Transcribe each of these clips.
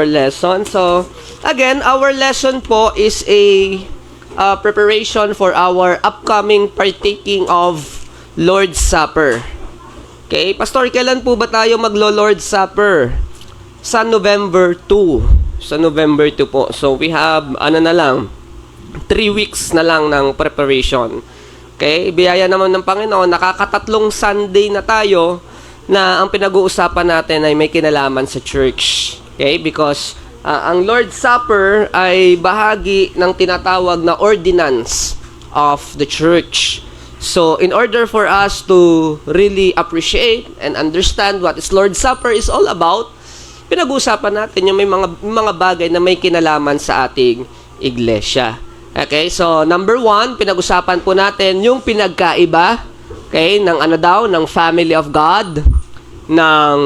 lesson. So, again, our lesson po is a preparation for our upcoming partaking of Lord's Supper. Okay, Pastor, kailan po ba tayo maglo-Lord's Supper? Sa November 2. Sa November 2 po. So, we have, 3 weeks na lang ng preparation. Okay, biyaya naman ng Panginoon, nakakatatlong Sunday na tayo na ang pinag-uusapan natin ay may kinalaman sa church. Okay, because ang Lord's Supper ay bahagi ng tinatawag na ordinance of the church. So, in order for us to really appreciate and understand what is Lord's Supper is all about, pinag-uusapan natin yung may mga bagay na may kinalaman sa ating iglesia. Okay, so number 1, pinag-usapan po natin yung pinagkaiba, okay, ng ng family of God, ng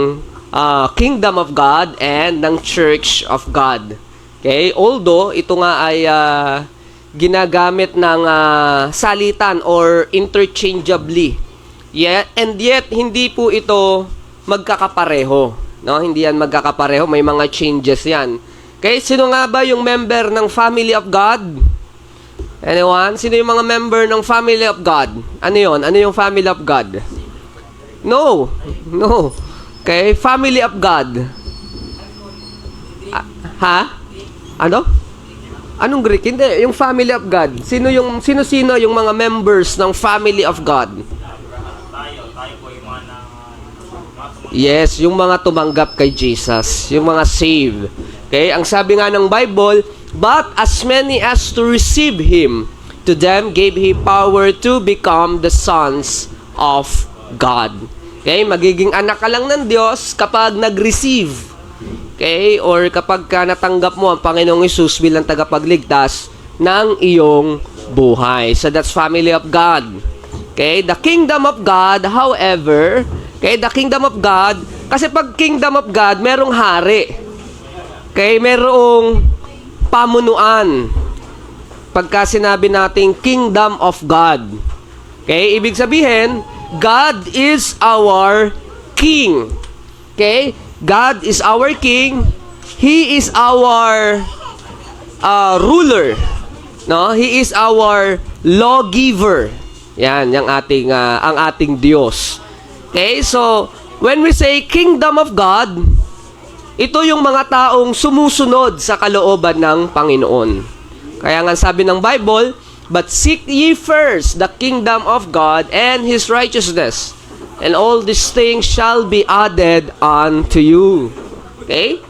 kingdom of God, and ng church of God. Okay, although ito nga ay ginagamit ng salitan or interchangeably, and yet hindi po ito magkakapareho, no? Hindi yan magkakapareho, may mga changes yan. Okay, sino nga ba yung member ng family of God? Anyone? Sino yung mga member ng family of God? Ano yun? Ano yung family of God? No. Okay, family of God. Ano? Anong Greek? Hindi, yung family of God. Sino yung mga members ng family of God? Yes, yung mga tumanggap kay Jesus, yung mga saved. Okay, ang sabi nga ng Bible, but as many as to receive Him, to them gave He power to become the sons of God. Okay, magiging anak ka lang ng Diyos kapag nag-receive. Okay, or kapag ka natanggap mo ang Panginoong Hesus bilang tagapagligtas ng iyong buhay. So that's family of God. Okay, the kingdom of God, however, okay, the kingdom of God, kasi pag kingdom of God, merong hari. Okay, merong pamunuan. Pagka sinabi nating kingdom of God. Okay, ibig sabihin, God is our King. Okay? God is our King. He is our ruler. No? He is our lawgiver. Yan, ang ating Diyos. Okay? So, when we say kingdom of God, ito yung mga taong sumusunod sa kalooban ng Panginoon. Kaya nga sabi ng Bible, but seek ye first the kingdom of God and His righteousness, and all these things shall be added unto you. Okay?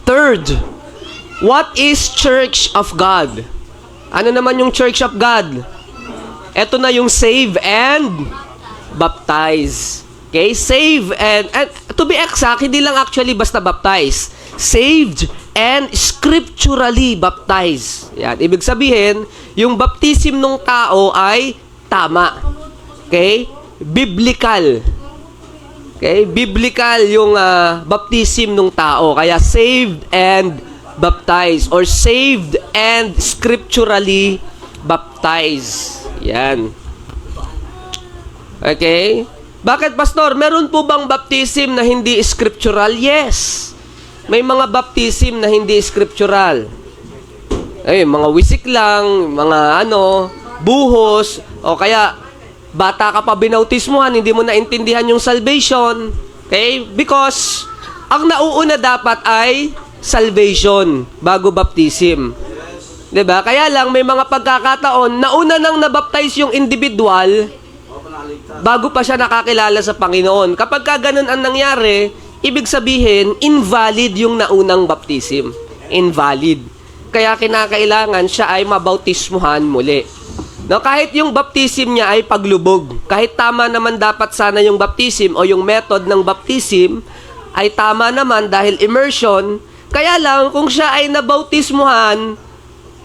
Third, what is church of God? Ano naman yung church of God? Ito na yung save and baptize. Okay? Save and to be exact, hindi lang actually basta baptize. Saved and scripturally baptized. Yan. Ibig sabihin, yung baptism ng tao ay tama. Okay? Biblical. Okay? Biblical yung baptism ng tao. Kaya saved and baptized or saved and scripturally baptized. Yan. Okay? Bakit, Pastor? Meron po bang baptism na hindi scriptural? Yes. May mga baptism na hindi scriptural. Mga wisik lang, mga buhos, o kaya bata ka pa binautismuhan, hindi mo naintindihan yung salvation. Okay? Because ang nauuna dapat ay salvation bago baptism. 'Di ba? Kaya lang may mga pagkakataon nauna nang nabaptize yung individual bago pa siya nakakilala sa Panginoon. Kapag ganun ang nangyari, ibig sabihin, invalid yung naunang baptism. Invalid. Kaya kinakailangan siya ay mabautismuhan muli. No, kahit yung baptism niya ay paglubog, kahit tama naman dapat sana yung baptism o yung method ng baptism, ay tama naman dahil immersion, kaya lang kung siya ay nabautismuhan,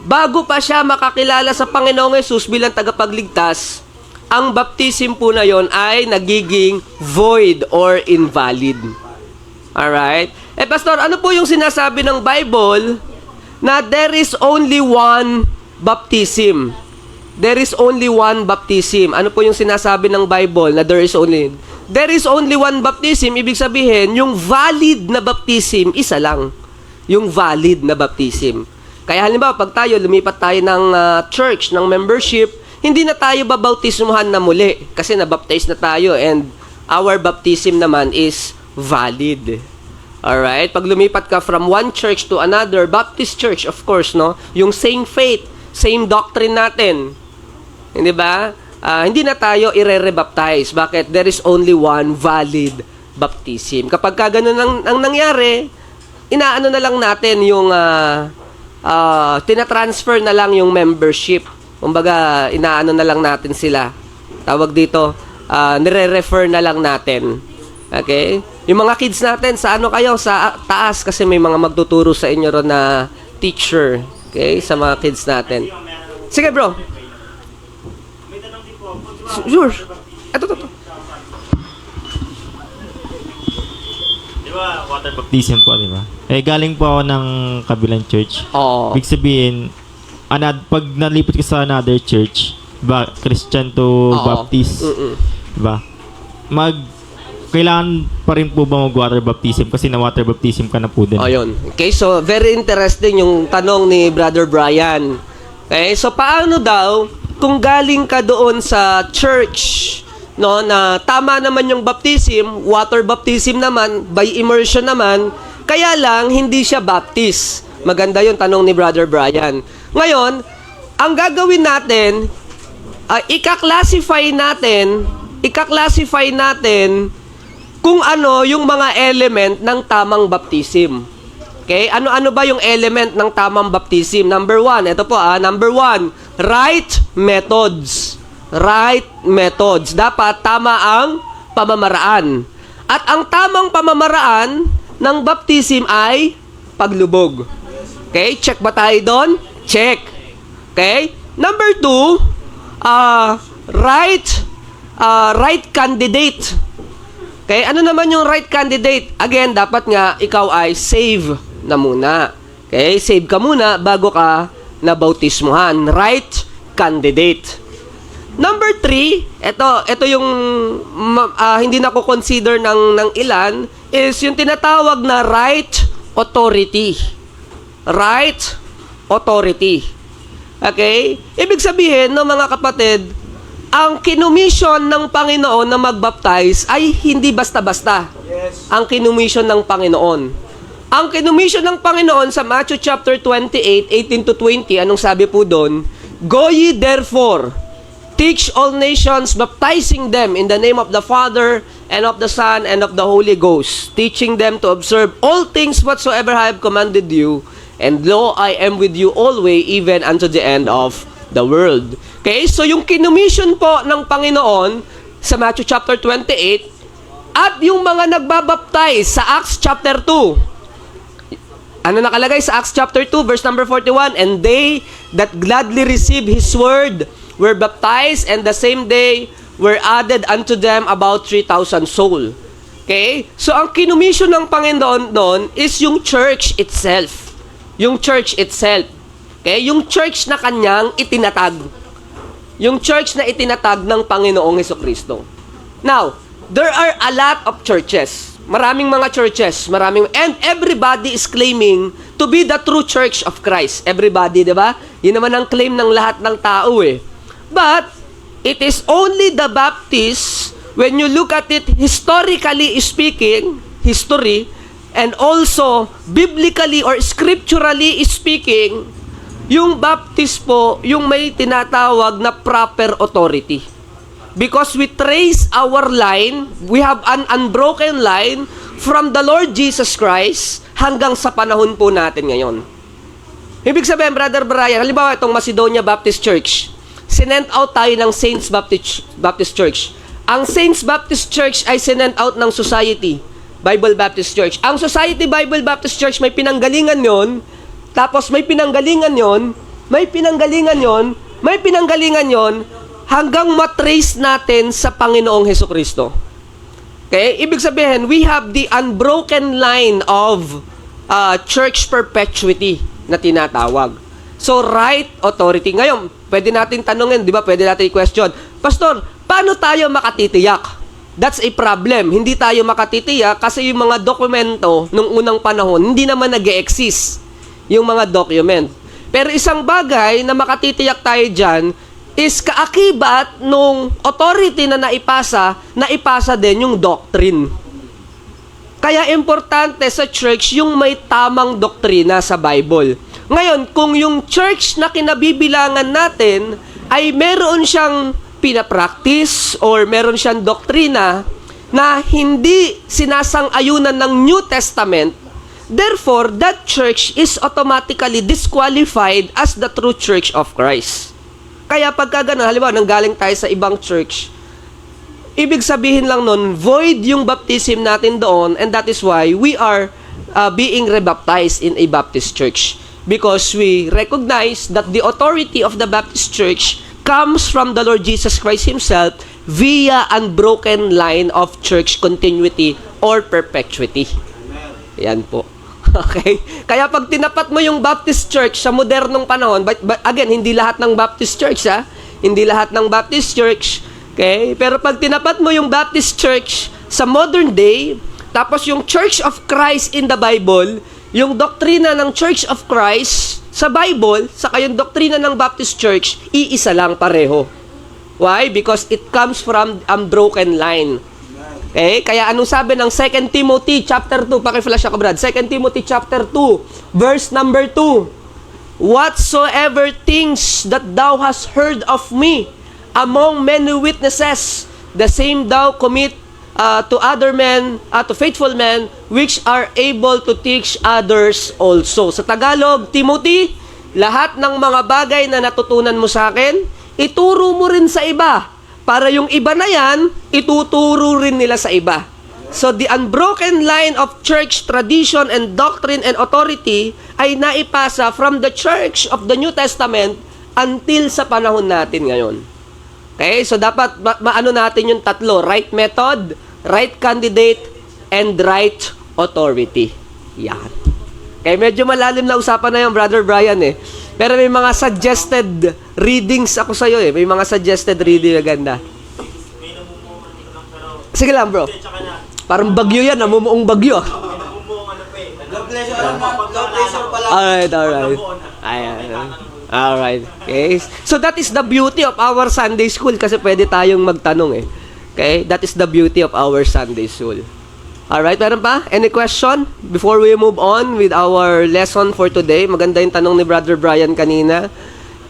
bago pa siya makakilala sa Panginoong Hesus bilang tagapagligtas, ang baptism po na yon ay nagiging void or invalid. Alright? Pastor, ano po yung sinasabi ng Bible na there is only one baptism? There is only one baptism. Ano po yung sinasabi ng Bible na there is only one baptism? Ibig sabihin, yung valid na baptism, isa lang. yung valid na baptism. Kaya halimbawa, pag tayo, lumipat tayo ng church, ng membership, hindi na tayo babautismuhan na muli kasi nabaptize na tayo and our baptism naman is valid. Alright? Pag lumipat ka from one church to another, Baptist church, of course, no? Yung same faith, same doctrine natin. Hindi ba? Hindi na tayo ire-rebaptize. Bakit? There is only one valid baptism. Kapag ka ganun ang nangyari, inaano na lang natin yung tinatransfer na lang yung membership. Kumbaga, inaano na lang natin sila. Tawag dito, nire-refer na lang natin. Okay? Yung mga kids natin, sa ano kayo? Sa taas kasi may mga magtuturo sa inyo ron na teacher. Okay? Sa mga kids natin. Sige bro. Sure. Ito. Di ba, water baptism po, di ba? Galing po ako ng kabilang church. Oo. Ibig sabihin, pag nalipat ka sa another church, ba, Christian to Baptist, ba? Kailangan pa rin po ba mag-water baptism? Kasi na-water baptism ka na po din. Ayun. Okay, so very interesting yung tanong ni Brother Brian. Okay, so paano daw kung galing ka doon sa church, no, na tama naman yung baptism, water baptism naman, by immersion naman, kaya lang hindi siya Baptist. Maganda yung tanong ni Brother Brian. Ngayon, ang gagawin natin, ika-classify natin kung ano yung mga element ng tamang baptism. Okay? Ano-ano ba yung element ng tamang baptism? Number 1, ito po number 1, right methods. Right methods. Dapat tama ang pamamaraan. At ang tamang pamamaraan ng baptism ay paglubog. Okay? Check ba tayo doon? Check. Okay? Number 2, right candidate. Okay? Ano naman yung right candidate? Again, dapat nga ikaw ay save na muna. Okay? Save ka muna bago ka nabautismuhan. Right candidate. Number 3, ito yung hindi na ko consider ng ilan, is yung tinatawag na right authority. Right authority. Okay? Ibig sabihin, no, mga kapatid, ang kinumission ng Panginoon na magbaptize ay hindi basta-basta. Yes. Ang kinumission ng Panginoon. Ang kinumission ng Panginoon sa Matthew chapter 28, 18 to 20, anong sabi po doon? Go ye therefore, teach all nations, baptizing them in the name of the Father, and of the Son, and of the Holy Ghost, teaching them to observe all things whatsoever I have commanded you, and lo, I am with you always, even unto the end of the world. Okay, so yung kinumission po ng Panginoon sa Matthew chapter 28, at yung mga nagbabaptize sa Acts chapter 2, ano nakalagay sa Acts chapter 2, verse number 41, and they that gladly receive His word were baptized, and the same day were added unto them about 3,000 souls. Okay? So, ang kinumission ng Panginoon doon is yung church itself. Yung church itself. Okay? Yung church na kanyang itinatag. Yung church na itinatag ng Panginoong Hesukristo. Now, there are a lot of churches. Maraming mga churches. And everybody is claiming to be the true church of Christ. Everybody, di ba? Yun naman ang claim ng lahat ng tao eh. But, it is only the Baptists, when you look at it historically speaking, history, and also biblically or scripturally speaking, yung Baptist po, yung may tinatawag na proper authority. Because we trace our line, we have an unbroken line from the Lord Jesus Christ hanggang sa panahon po natin ngayon. Ibig sabihin, Brother Brian, halimbawa itong Macedonia Baptist Church, sinent out tayo ng Saints Baptist Church. Ang Saints Baptist Church ay sinent out ng Society Bible Baptist Church. Ang Society Bible Baptist Church may pinanggalingan yon, tapos may pinanggalingan yon, may pinanggalingan yon, may pinanggalingan yon, hanggang matrace natin sa Panginoong Hesukristo. Okay? Ibig sabihin, we have the unbroken line of church perpetuity na tinatawag. So, right authority. Ngayon, pwede natin tanungin, di ba? Pwede natin i-question, Pastor, paano tayo makatitiyak? that's a problem. Hindi tayo makatitiyak kasi yung mga dokumento nung unang panahon, hindi naman nag-e-exist yung mga document. Pero isang bagay na makatitiyak tayo dyan is kaakibat nung authority na naipasa din yung doctrine. Kaya importante sa church yung may tamang doktrina sa Bible. Ngayon, kung yung church na kinabibilangan natin ay meron siyang pinapractice or meron siyang doktrina na hindi sinasang-ayunan ng New Testament, therefore, that church is automatically disqualified as the true church of Christ. Kaya pagka gano'n, halimbawa, nanggaling tayo sa ibang church, ibig sabihin lang nun, void yung baptism natin doon, and that is why we are being rebaptized in a Baptist church. Because we recognize that the authority of the Baptist church comes from the Lord Jesus Christ Himself via unbroken line of church continuity or perpetuity. Yan po. Okay? Kaya pag tinapat mo yung Baptist church sa modernong panahon, but again, hindi lahat ng Baptist church, hindi lahat ng Baptist church, okay? Pero pag tinapat mo yung Baptist church sa modern day, tapos yung Church of Christ in the Bible, yung doktrina ng Church of Christ sa Bible, saka yung doktrina ng Baptist Church, iisa lang pareho. Why? Because it comes from unbroken line. Okay? Kaya anong sabi ng 2 Timothy chapter 2? Paki-flash ako, Brad. 2 Timothy chapter 2, verse number 2. Whatsoever things that thou hast heard of me among many witnesses, the same thou commit to other men, to faithful men, which are able to teach others also. Sa Tagalog, Timothy, lahat ng mga bagay na natutunan mo sa akin, ituro mo rin sa iba. Para yung iba na yan, ituturo rin nila sa iba. So, the unbroken line of church tradition and doctrine and authority ay naipasa from the church of the New Testament until sa panahon natin ngayon. Okay? So, dapat maano natin yung tatlo. Right method, right candidate, and right authority. Yan. Okay, medyo malalim na usapan na yung Brother Brian Pero may mga suggested readings ako sa'yo May mga suggested reading na ganda. Sige lang, bro. Parang bagyo yan, namumuong bagyo. Alright. Alright. Okay. So that is the beauty of our Sunday school kasi pwede tayong magtanong Okay? That is the beauty of our Sunday school. Alright, meron pa? Any question? Before we move on with our lesson for today, maganda yung tanong ni Brother Brian kanina.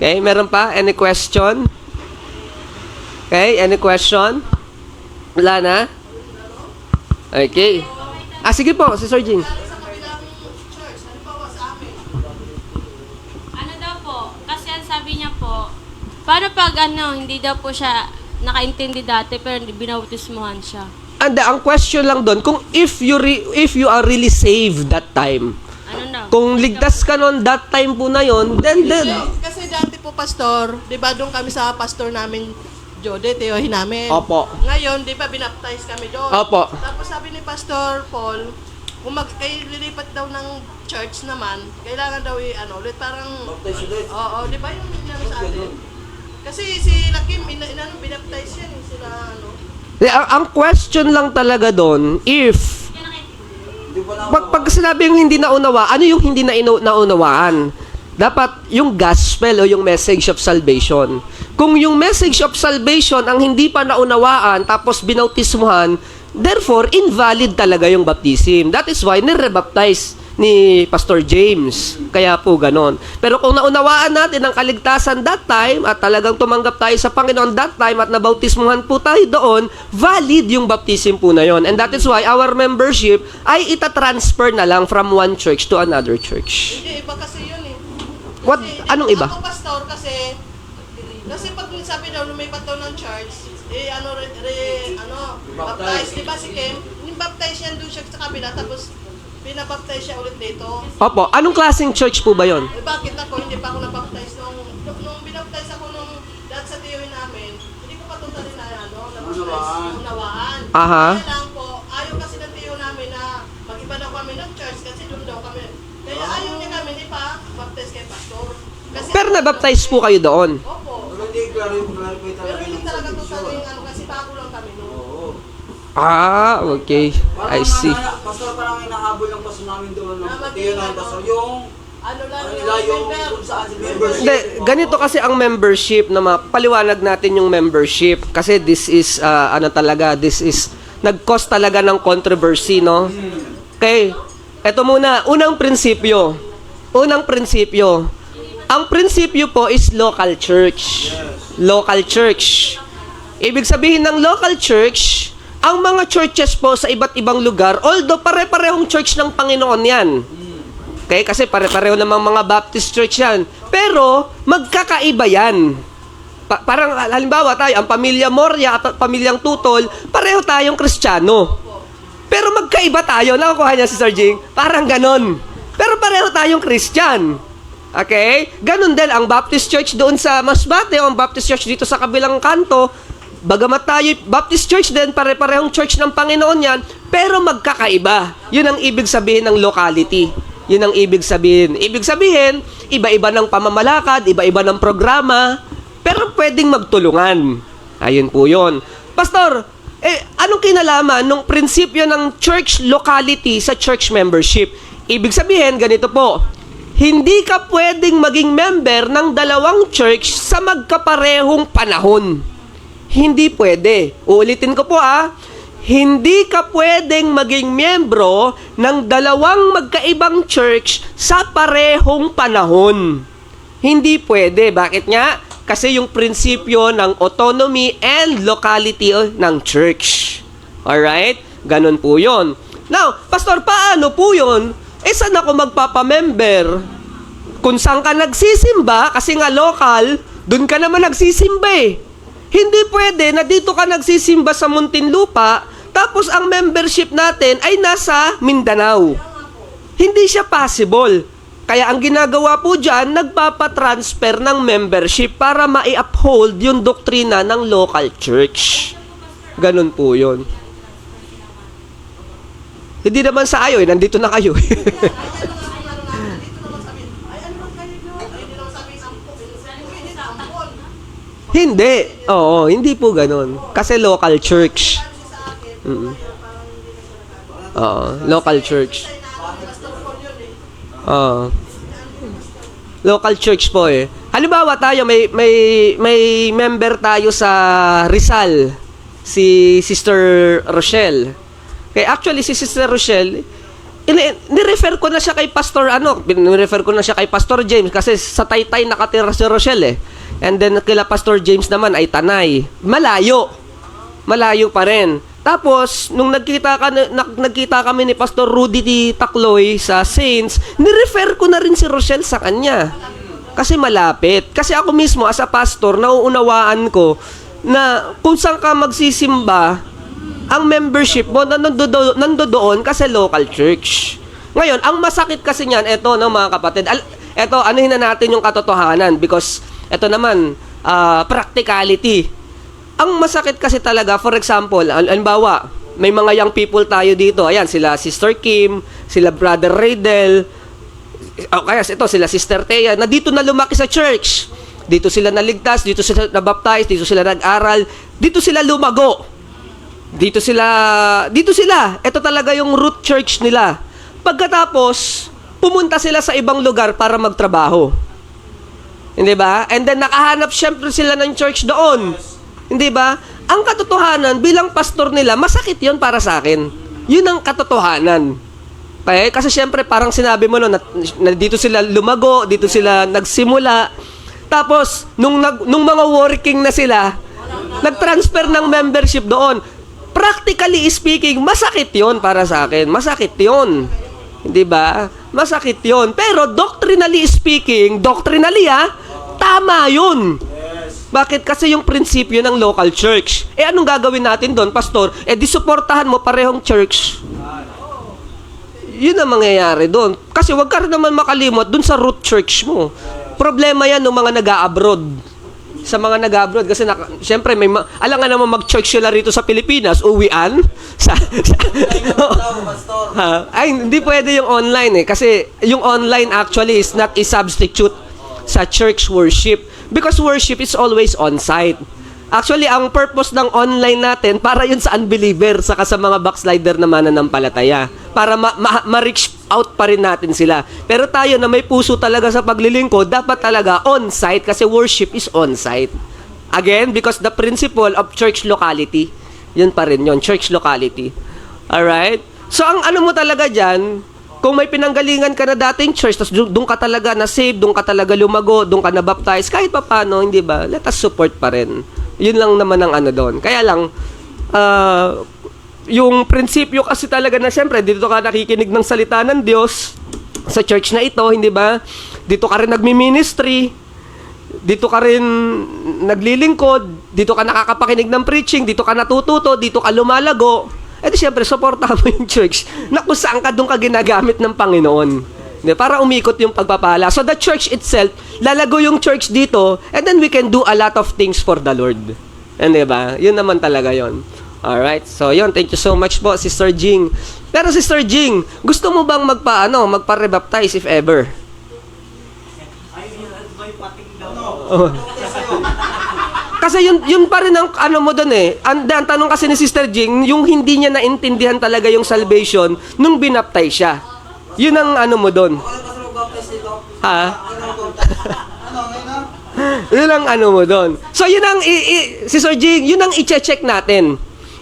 Okay, meron pa? Any question? Okay, any question? Wala na? Okay. Sige po, si Sir Jing. Ano daw po, kasi ang sabi niya po, paano pag hindi daw po siya nakaintindi dati pero binautismuhan siya? And ang question lang doon, kung if you are really saved that time, Ano na? kung ligtas ka noon that time po na yon, then Kasi dati po, Pastor, di ba doon kami sa pastor namin, Jode, tiyohin namin. Opo. Ngayon, di ba binaptize kami doon? Opo. Tapos sabi ni Pastor Paul, kung kayo lilipat daw ng church naman, kailangan daw ulit, parang... Baptize ulit. Oo, di ba yung sa atin? Kasi si Lakim, binaptize yan, sila ang question lang talaga doon, if pag sinabi yung hindi naunawa, ano yung hindi na naunawaan? Dapat yung gospel o yung message of salvation. Kung yung message of salvation ang hindi pa naunawaan tapos binautismuhan, therefore invalid talaga yung baptism. That is why nirebaptize ni Pastor James. Kaya po ganon. Pero kung naunawaan natin ang kaligtasan that time at talagang tumanggap tayo sa Panginoon that time at nabautismuhan po tayo doon, valid yung baptism po na yon. And that is why our membership ay itatransfer na lang from one church to another church. Hindi, iba kasi yun What? Anong iba? Ako, Pastor, kasi pag sabi daw, lumipat daw ng church, baptize, di ba si Kim? Baptize yan doon siya sa kabila, tapos pinabaptize siya ulit dito. Opo. Anong klaseng church po ba yon? Bakit ako? Hindi pa ako nabaptize nung binaptize ako dahil sa tiyohin namin, hindi ko pa totally unawaan. Aha. Kaya lang po, ayaw kasi ng tiyo namin na mag-iba daw kami ng church kasi doon daw kami. Kaya ayaw niya kami, hindi pa baptize kay Pastor. Kasi Pero nabaptize po kayo doon. Opo. Pero hindi talaga totally kasi bago lang kami noon. Ah, okay. I see. Pastor, parang inahabol lang pastor namin doon. Na Pati yun ang pastor. Yung, Ano lang nila yung member. kung saan si membership. Hindi, ganito kasi ang membership na paliwanag natin yung membership kasi this is this is nag-cause talaga ng controversy, no? Okay. Ito muna, unang prinsipyo. Ang prinsipyo po is local church. Local church. Ibig sabihin ng local church, ang mga churches po sa iba't ibang lugar, although pare-parehong church ng Panginoon yan. Okay, kasi pare-pareho namang mga Baptist church yan. Pero, magkakaiba yan. Parang, halimbawa tayo, ang pamilya Moria at pamilyang Tutol, pareho tayong Kristiyano. Pero magkaiba tayo. Nakukuha niya si Sir Jing? Parang ganon. Pero pareho tayong Christian. Okay? Ganon din ang Baptist Church doon sa Masbate o ang Baptist Church dito sa kabilang kanto. Bagamat tayo Baptist Church din, pare-parehong church ng Panginoon yan, pero magkakaiba. Yun ang ibig sabihin ng locality. Yun ang ibig sabihin. Ibig sabihin, iba-iba ng pamamalakad, iba-iba ng programa, pero pwedeng magtulungan. Ayun po yun. Pastor, anong kinalaman ng prinsipyo ng church locality sa church membership? Ibig sabihin, ganito po, hindi ka pwedeng maging member ng dalawang church sa magkaparehong panahon. Hindi pwede. Uulitin ko po hindi ka pwedeng maging miyembro ng dalawang magkaibang church sa parehong panahon. Hindi pwede. Bakit nga? Kasi yung prinsipyo ng autonomy and locality ng church. Alright? Ganun po yun. Now, Pastor, paano po yun? Saan ako magpapamember? Kung saan ka nagsisimba, kasi nga local, dun ka naman nagsisimba Hindi pwede na dito ka nagsisimba sa Muntinlupa, tapos ang membership natin ay nasa Mindanao. Hindi siya possible. Kaya ang ginagawa po dyan, nagpapatransfer ng membership para ma-uphold yung doktrina ng local church. Ganun po yun. Hindi naman sa ayo, nandito na kayo. Hindi. Oo, hindi po ganun. Kasi local church. Oo, local church. Local church po Halimbawa tayo, may member tayo sa Rizal, si Sister Rochelle. Okay, actually, si Sister Rochelle, ni-refer ko na siya kay Pastor, ni-refer ko na siya kay Pastor James kasi sa Taytay nakatira si Rochelle And then, kila Pastor James naman ay Tanay. Malayo. Malayo pa rin. Tapos, nung nagkita kami ni Pastor Rudy Tacloy sa Saints, ni-refer ko na rin si Rochelle sa kanya. Kasi malapit. Kasi ako mismo, as a pastor, nauunawaan ko na kung saan ka magsisimba, ang membership mo nandoon kasi local church. Ngayon, ang masakit kasi niyan, eto mga kapatid, eto, anuhin na natin yung katotohanan because eto naman, practicality. Ang masakit kasi talaga, for example, halimbawa, may mga young people tayo dito. Ayan, sila Sister Kim, sila Brother Raydel, kaya ito, sila Sister Thea, na dito na lumaki sa church. Dito sila naligtas, dito sila nabaptize, dito sila nag-aral, dito sila lumago. Dito sila. Ito talaga yung root church nila. Pagkatapos, pumunta sila sa ibang lugar para magtrabaho. Hindi ba? And then nakahanap syempre sila ng church doon. Hindi ba? Ang katotohanan bilang pastor nila, masakit 'yon para sa akin. 'Yun ang katotohanan. Okay? Kasi syempre parang sinabi mo na dito sila lumago, dito sila nagsimula. Tapos nung mga working na sila, nag-transfer ng membership doon. Practically speaking, masakit 'yon para sa akin. Masakit 'yon. Hindi ba? Masakit 'yon. Pero doctrinally speaking, tama 'yun. Bakit? Kasi yung prinsipyo ng local church. Anong gagawin natin doon, pastor? Disuportahan mo parehong church. Yun ang mangyayari doon. Kasi wag ka rin naman makalimot doon sa root church mo. Problema yan ng mga nag-a-abroad. Sa mga nag-a-abroad. Kasi syempre, alam nga naman mag-church sila rito sa Pilipinas. Uwian. Hindi pwede yung online Kasi yung online actually is not a substitute sa church worship. Because worship is always on-site. Actually, ang purpose ng online natin, para yun sa unbeliever, saka sa mga backslider na mananampalataya. Para ma-reach out pa rin natin sila. Pero tayo na may puso talaga sa paglilingkod, dapat talaga on-site kasi worship is on-site. Again, because the principle of church locality, yun pa rin yun, church locality. Alright? So, ang ano mo talaga dyan, kung may pinanggalingan ka na dating church, tapos doon ka talaga na-save, doon ka talaga lumago, doon ka na-baptize, kahit pa paano, hindi ba? Let us support pa rin. Yun lang naman ang ano doon. Kaya lang, yung prinsipyo kasi talaga na siyempre, dito ka nakikinig ng salita ng Diyos sa church na ito, hindi ba? Dito ka rin nagmi-ministry, dito ka rin naglilingkod, dito ka nakakapakinig ng preaching, dito ka natututo, dito ka lumalago. Eh di siyempre, supportahan mo yung church na kung saan ka doon ka ginagamit ng Panginoon. Para umikot yung pagpapala. So the church itself, lalago yung church dito, and then we can do a lot of things for the Lord. And diba? Yun naman talaga yun. Alright? So yun, thank you so much po, Sister Jing. Pero Sister Jing, gusto mo bang magpa-rebaptize if ever? Oh. Kasi yun pa rin ang ano mo doon eh. Ang tanong kasi ni Sister Jing, yung hindi niya naintindihan talaga yung salvation nung binaptize siya. Yun ang ano mo doon. Ha? Yun ang ano mo doon. So yun ang, Sister Jing, yun ang i-check natin.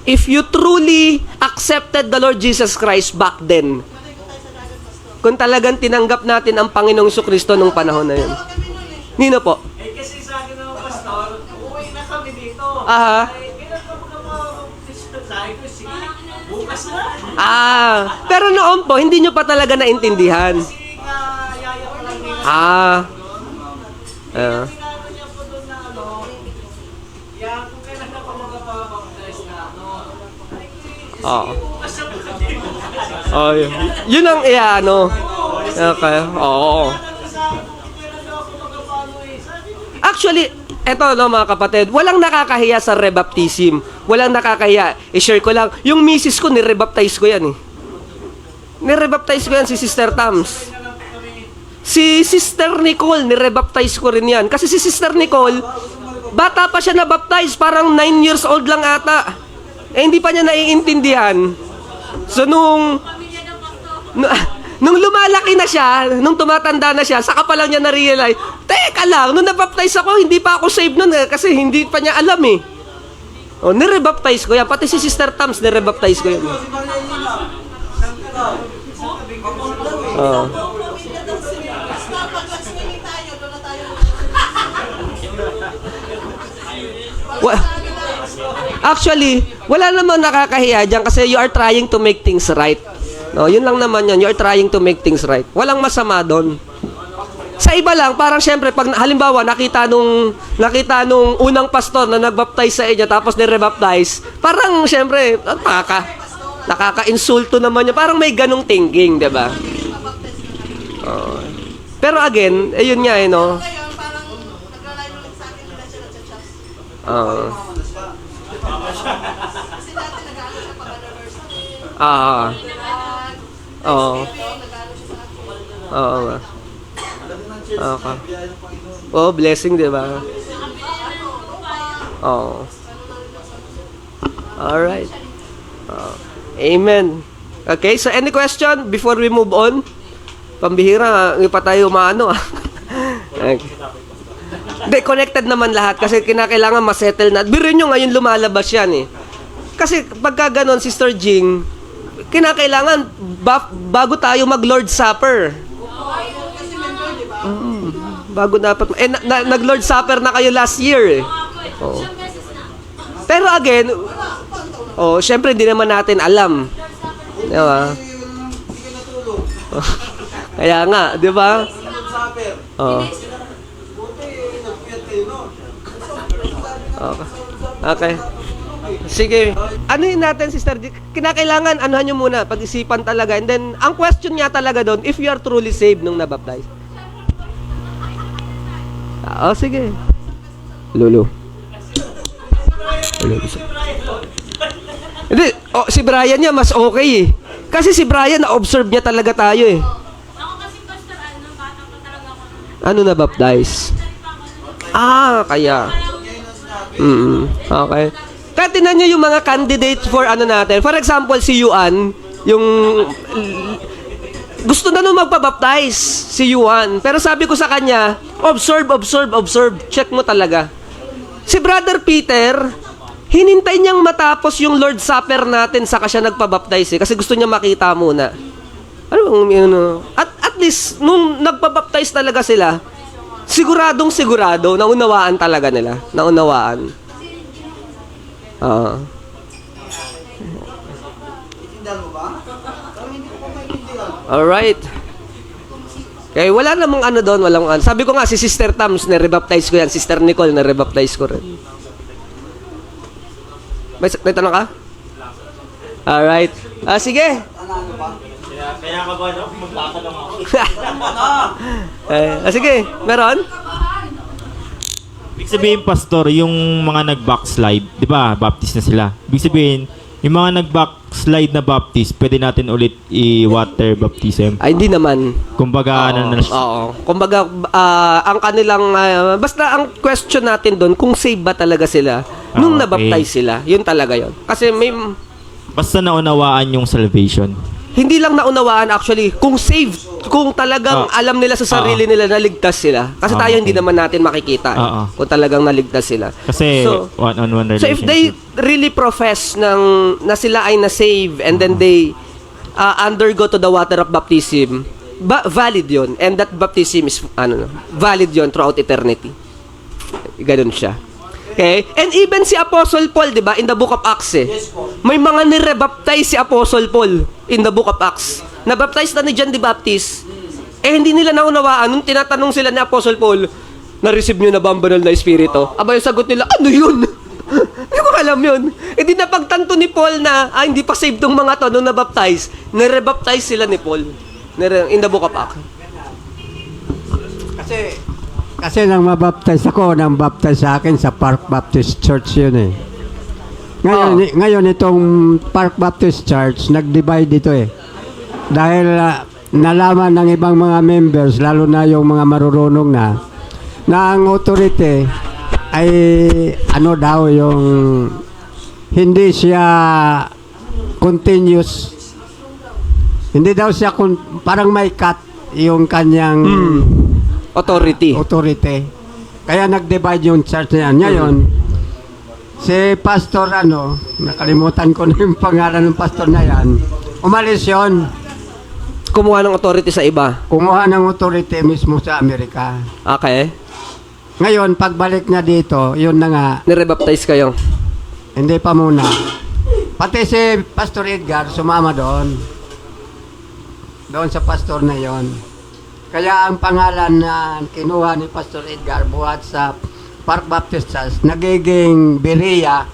If you truly accepted the Lord Jesus Christ back then, kung talagang tinanggap natin ang Panginoong Jesucristo nung panahon na yun. Nino po? Eh kasi sa akin naman, Pastor, uuwi na kami dito. Aha. Eh, kailan ka mga sabi ko, sige, bukas na. Pero noon po, hindi nyo pa talaga naintindihan. Kasi nga, yaya ko lang dito. Pinano niya po doon na ano, yan, kung kailan ka pa magpapabaptize na ano, Oo. bukas na po kami. Oh, yun ang ano. Okay. Oo. Actually, eto no mga kapatid, walang nakakahiya sa rebaptism. Walang nakakahiya. I-share ko lang, yung misis ko, nirebaptize ko yan eh. Nirebaptize ko yan si Sister Tams. Si Sister Nicole, nirebaptize ko rin yan. Kasi si Sister Nicole, bata pa siya na-baptize, parang 9 years old lang ata. Eh, hindi pa niya naiintindihan. So, nung lumalaki na siya, nung tumatanda na siya, saka pa lang niya na-realize, teka lang, nung nabaptize ako, hindi pa ako saved nun kasi hindi pa niya alam eh. O, nirebaptize ko yan. Pati si Sister Tams, nirebaptize ko yan. Oo. Actually, wala naman nakakahiya dyan kasi you are trying to make things right. No, yun lang naman yun. You are trying to make things right. Walang masama doon. Sa iba lang, parang syempre, pag halimbawa, nakita nung unang pastor na nagbaptize sa inyo, tapos nirebaptize, parang syempre, nakaka-insulto naman niya. Parang may ganong thinking, di ba? Pero again, ayun nga, no? Ngayon, parang naglalay ulit sa akin, nila siya nagchat-chat. Kasi dati nag-ano siya pag-anniversary. Oo. Nag-ano siya sa akin. Oo nga. Okay. Oh, blessing, di ba? Oo. Alright. Amen. Okay, so any question before we move on? Pambihira, hindi pa tayo maano ah. Okay. Hindi, connected naman lahat kasi kinakailangan masettle na. Biro nyo ngayon lumalabas yan eh. Kasi pagka ganon, Sister Jing, kinakailangan bago tayo mag-Lord's Supper. Bago dapat. Nag-Lord's Supper na kayo last year eh. Oh. Pero again, syempre hindi naman natin alam. Di ba? Kaya nga, di ba? Okay. Sige. Anuhin natin, Sister G. Kinakailangan, anuhan nyo muna, pag-isipan talaga. And then, ang question niya talaga doon, if you are truly saved nung nabaptize. Sige. Lolo. Hindi, si Brian niya mas okay eh. Kasi si Brian, na-observe niya talaga tayo eh. Ako kasi, Pastor, bata pa talaga ako. Ano na baptize? Kaya. Okay. Kaya tinan nyo yung mga candidate for ano natin. For example, si Yuan, yung gusto na nun magpabaptize si Yuan. Pero sabi ko sa kanya, observe. Check mo talaga. Si Brother Peter, hinintay niyang matapos yung Lord's Supper natin saka siya nagpabaptize kasi gusto niya makita muna. At least, nung nagpabaptize talaga sila, sigurado, naunawaan talaga nila. Naunawaan. Alright. Okay, wala namang ano doon, walang ano. Sabi ko nga, si Sister Tams, na-rebaptize ko yan. Sister Nicole, na-rebaptize ko rin. May tanong ka? Alright. Sige. Kaya ka ba, no? Magbaka lang ako. Sige, meron? Ibig sabihin, Pastor, yung mga nag-backslide, di ba, baptist na sila. Ibig sabihin, yung mga nag-backslide na baptist, pwede natin ulit i-water baptism. Ay, hindi naman. Kumbaga, Oo. Kumbaga, ang kanilang, basta ang question natin doon, kung save ba talaga sila nung Okay. nabaptize sila. Yun talaga yun. Kasi may, basta naunawaan yung salvation. hindi lang naunawaan actually, kung saved, kung talagang alam nila sa sarili nila na ligtas sila. Kasi tayo hindi naman natin makikita kung talagang naligtas sila. Kasi one-on-one So relationship. if they really profess na sila ay na-save and then they undergo to the water of baptism, valid yun. And that baptism is valid yun throughout eternity. Ganun siya. Okay? And even si Apostle Paul, di ba, in the book of Acts may mga nire-baptize si Apostle Paul in the book of Acts. Na-baptize na ni John the Baptist. Hindi nila naunawaan. Nung tinatanong sila ni Apostle Paul, na-receive nyo na ba ang banal na espiritu? Aba, yung sagot nila, ano yun? Hindi ko alam yun. Di napagtanto ni Paul na, hindi pa saved tong mga to nung na-baptize. Nire-baptize sila ni Paul in the book of Acts. Kasi nang mabaptize ako, nang baptize sa akin sa Park Baptist Church yun eh. Ngayon itong Park Baptist Church, nag-divide dito eh. Dahil nalaman ng ibang mga members, lalo na yung mga marurunong na ang authority ay ano daw yung hindi siya continuous. Hindi daw siya parang may cut yung kanyang Authority. Kaya nag-divide yung church na yan. Ngayon, si pastor nakalimutan ko na yung pangalan ng pastor na yan, umalis yun. Kumuha ng authority sa iba. Kumuha ng authority mismo sa Amerika. Okay. Ngayon, pagbalik niya dito, yun na nga, Nire-baptize kayo. hindi pa muna. Pati si Pastor Edgar, sumama doon. Doon sa pastor na yon. Kaya ang pangalan na kinuha ni Pastor Edgar buhat sa Park Baptist Church, nagiging Berea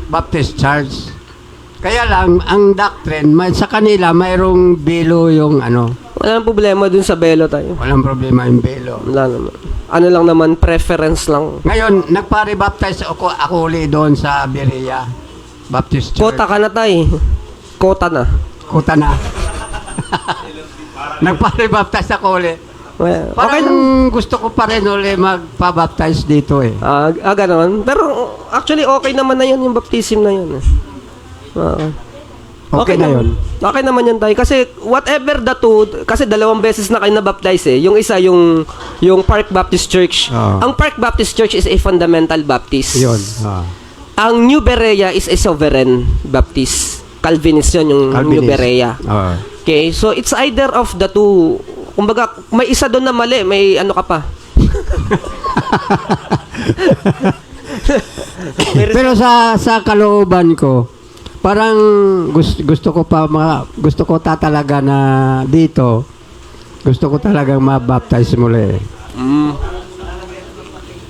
Baptist Church. Kaya lang, ang doctrine, sa kanila, mayroong belo yung Walang problema dun sa belo tayo. walang problema yung belo. Wala naman. Ano lang naman, preference lang. Ngayon, nagpa-rebaptize ako uli doon sa Berea Baptist Church. Kota ka na tayo. Kota na. Kuta na. Nagpa-rebaptize ako uli. Well, okay Parang lang. gusto ko pa rin uli magpa-baptize dito eh. Ganon. Pero actually okay naman na yun yung baptism na yun. Okay na yun. Okay naman yun tayo. Kasi whatever the two, kasi 2 beses na kayo na-baptize eh. Yung isa, yung Park Baptist Church. Oo. Ang Park Baptist Church is a fundamental Baptist. Yun. Ang New Berea is a sovereign Baptist. Calvinist yun, yung New Berea. Okay, so it's either of the two. Kumbaga, may isa doon na mali, may ano ka pa. Pero sa kalooban ko, parang gusto ko talaga na dito. Gusto ko talagang ma-baptize muli.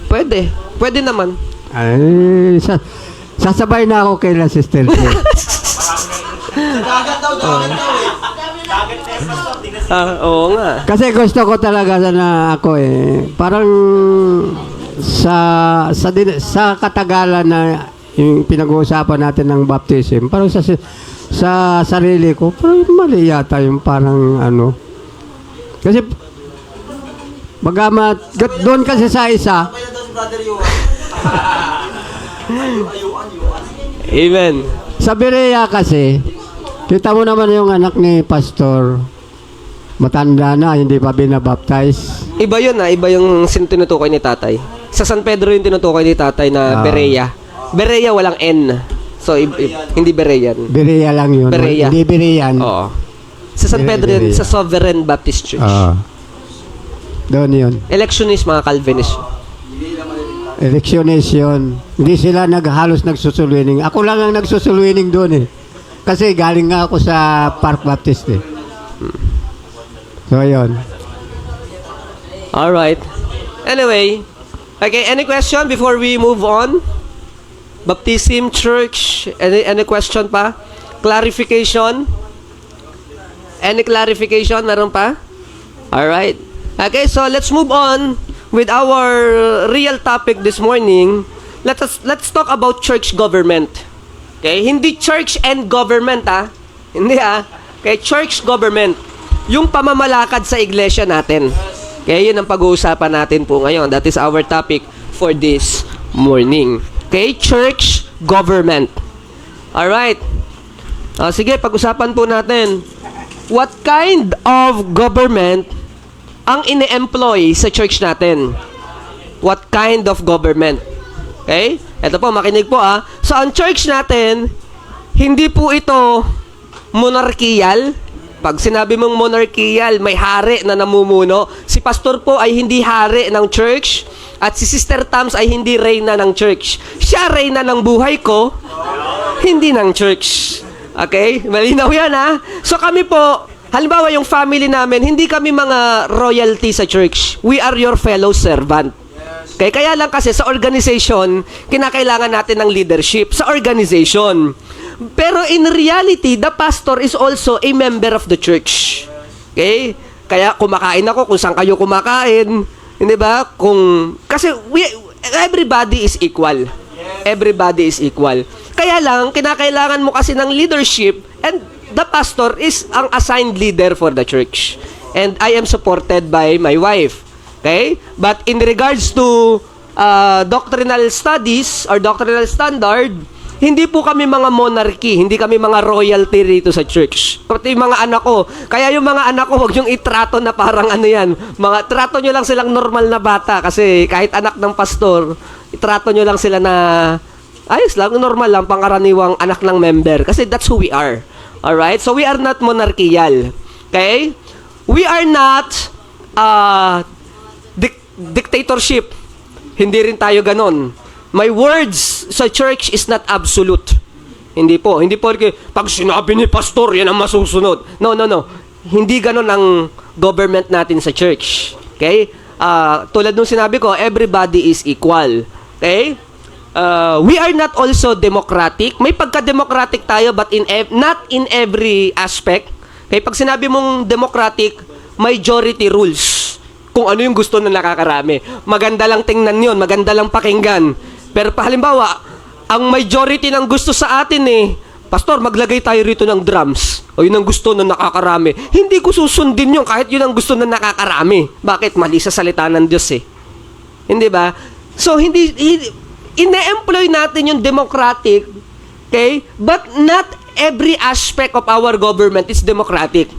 Pwede naman. Ay, sasabay na ako kay la Sister K. Dagat daw eh. Oo nga. Kasi gusto ko talaga na ako parang sa katagalan na yung pinag-uusapan natin ng baptism, parang sa sarili ko, parang mali yata yung parang kasi bagamat doon kasi sa isa Kaya daw si Brother Yuan. Amen. Sa Berea kasi, kita mo naman yung anak ni Pastor, matanda na, hindi pa binabaptize. Iba yun iba yung tinutukoy ni tatay. Sa San Pedro yung tinutukoy ni tatay na Berea. Berea walang N. So, hindi Berean. Berea lang yun. Berea. Hindi Berean. Oo. Sa San Pedro yun, Berea. sa Sovereign Baptist Church. Doon yun. Electionist, mga Calvinist. Electionist yun. Hindi sila halos nagsusulwining. Ako lang ang nagsusulwining doon eh. Kasi galing nga ako sa Park Baptist eh. So, yun. Alright. Anyway, okay, any question before we move on? Baptism Church, any question pa? Clarification? Any clarification? Meron pa? Alright. Okay, so let's move on with our real topic this morning. Let's talk about church government. Okay, hindi church and government Hindi Okay, church government. Yung pamamalakad sa iglesia natin. Okay, yun ang pag-uusapan natin po ngayon. That is our topic for this morning. Okay, church government. Alright. Sige, pag-usapan po natin. What kind of government ang ine-employ sa church natin? What kind of government? Okay? Ito po, makinig po So, ang church natin, hindi po ito monarchiyal. Pag sinabi mong monarchiyal, may hari na namumuno. Si pastor po ay hindi hari ng church. At si Sister Tams ay hindi reyna ng church. Siya reyna ng buhay ko, hindi ng church. Okay? Malinaw yan So kami po, halimbawa yung family namin, hindi kami mga royalty sa church. We are your fellow servant. Okay? Kaya lang kasi sa organization, kinakailangan natin ng leadership sa organization. Pero in reality, the pastor is also a member of the church. Okay? Kaya kumakain ako kung saan kayo kumakain. Hindi ba? Kasi everybody is equal. Everybody is equal. Kaya lang, kinakailangan mo kasi ng leadership and the pastor is ang assigned leader for the church. And I am supported by my wife. Okay? But in regards to doctrinal studies or doctrinal standard, hindi po kami mga monarchy, hindi kami mga royalty rito sa church. Pati yung mga anak ko. Kaya yung mga anak ko, huwag yung itrato na parang yan. Trato nyo lang silang normal na bata kasi kahit anak ng pastor, itrato nyo lang sila na ayos lang, normal lang, pangkaraniwang anak ng member. Kasi that's who we are. Alright? So we are not monarchical. Okay? We are not dictatorship. Hindi rin tayo ganon. My words sa church is not absolute. Hindi po. Hindi po, pag sinabi ni pastor, yan ang masusunod. No. Hindi ganon ang government natin sa church. Okay? Tulad nung sinabi ko, everybody is equal. Okay? We are not also democratic. May pagka-democratic tayo, but not in every aspect. Okay? Pag sinabi mong democratic, majority rules. Kung ano yung gusto na nakakarami. Maganda lang tingnan yun, maganda lang pakinggan. Pero halimbawa, ang majority ng gusto sa atin pastor, maglagay tayo rito ng drums. O yun ang gusto na nakakarami. Hindi ko susundin yun kahit yun ang gusto na nakakarami. Bakit? Mali sa salita ng Diyos Hindi ba? So, ine-employ natin yung democratic, okay? But not every aspect of our government is democratic.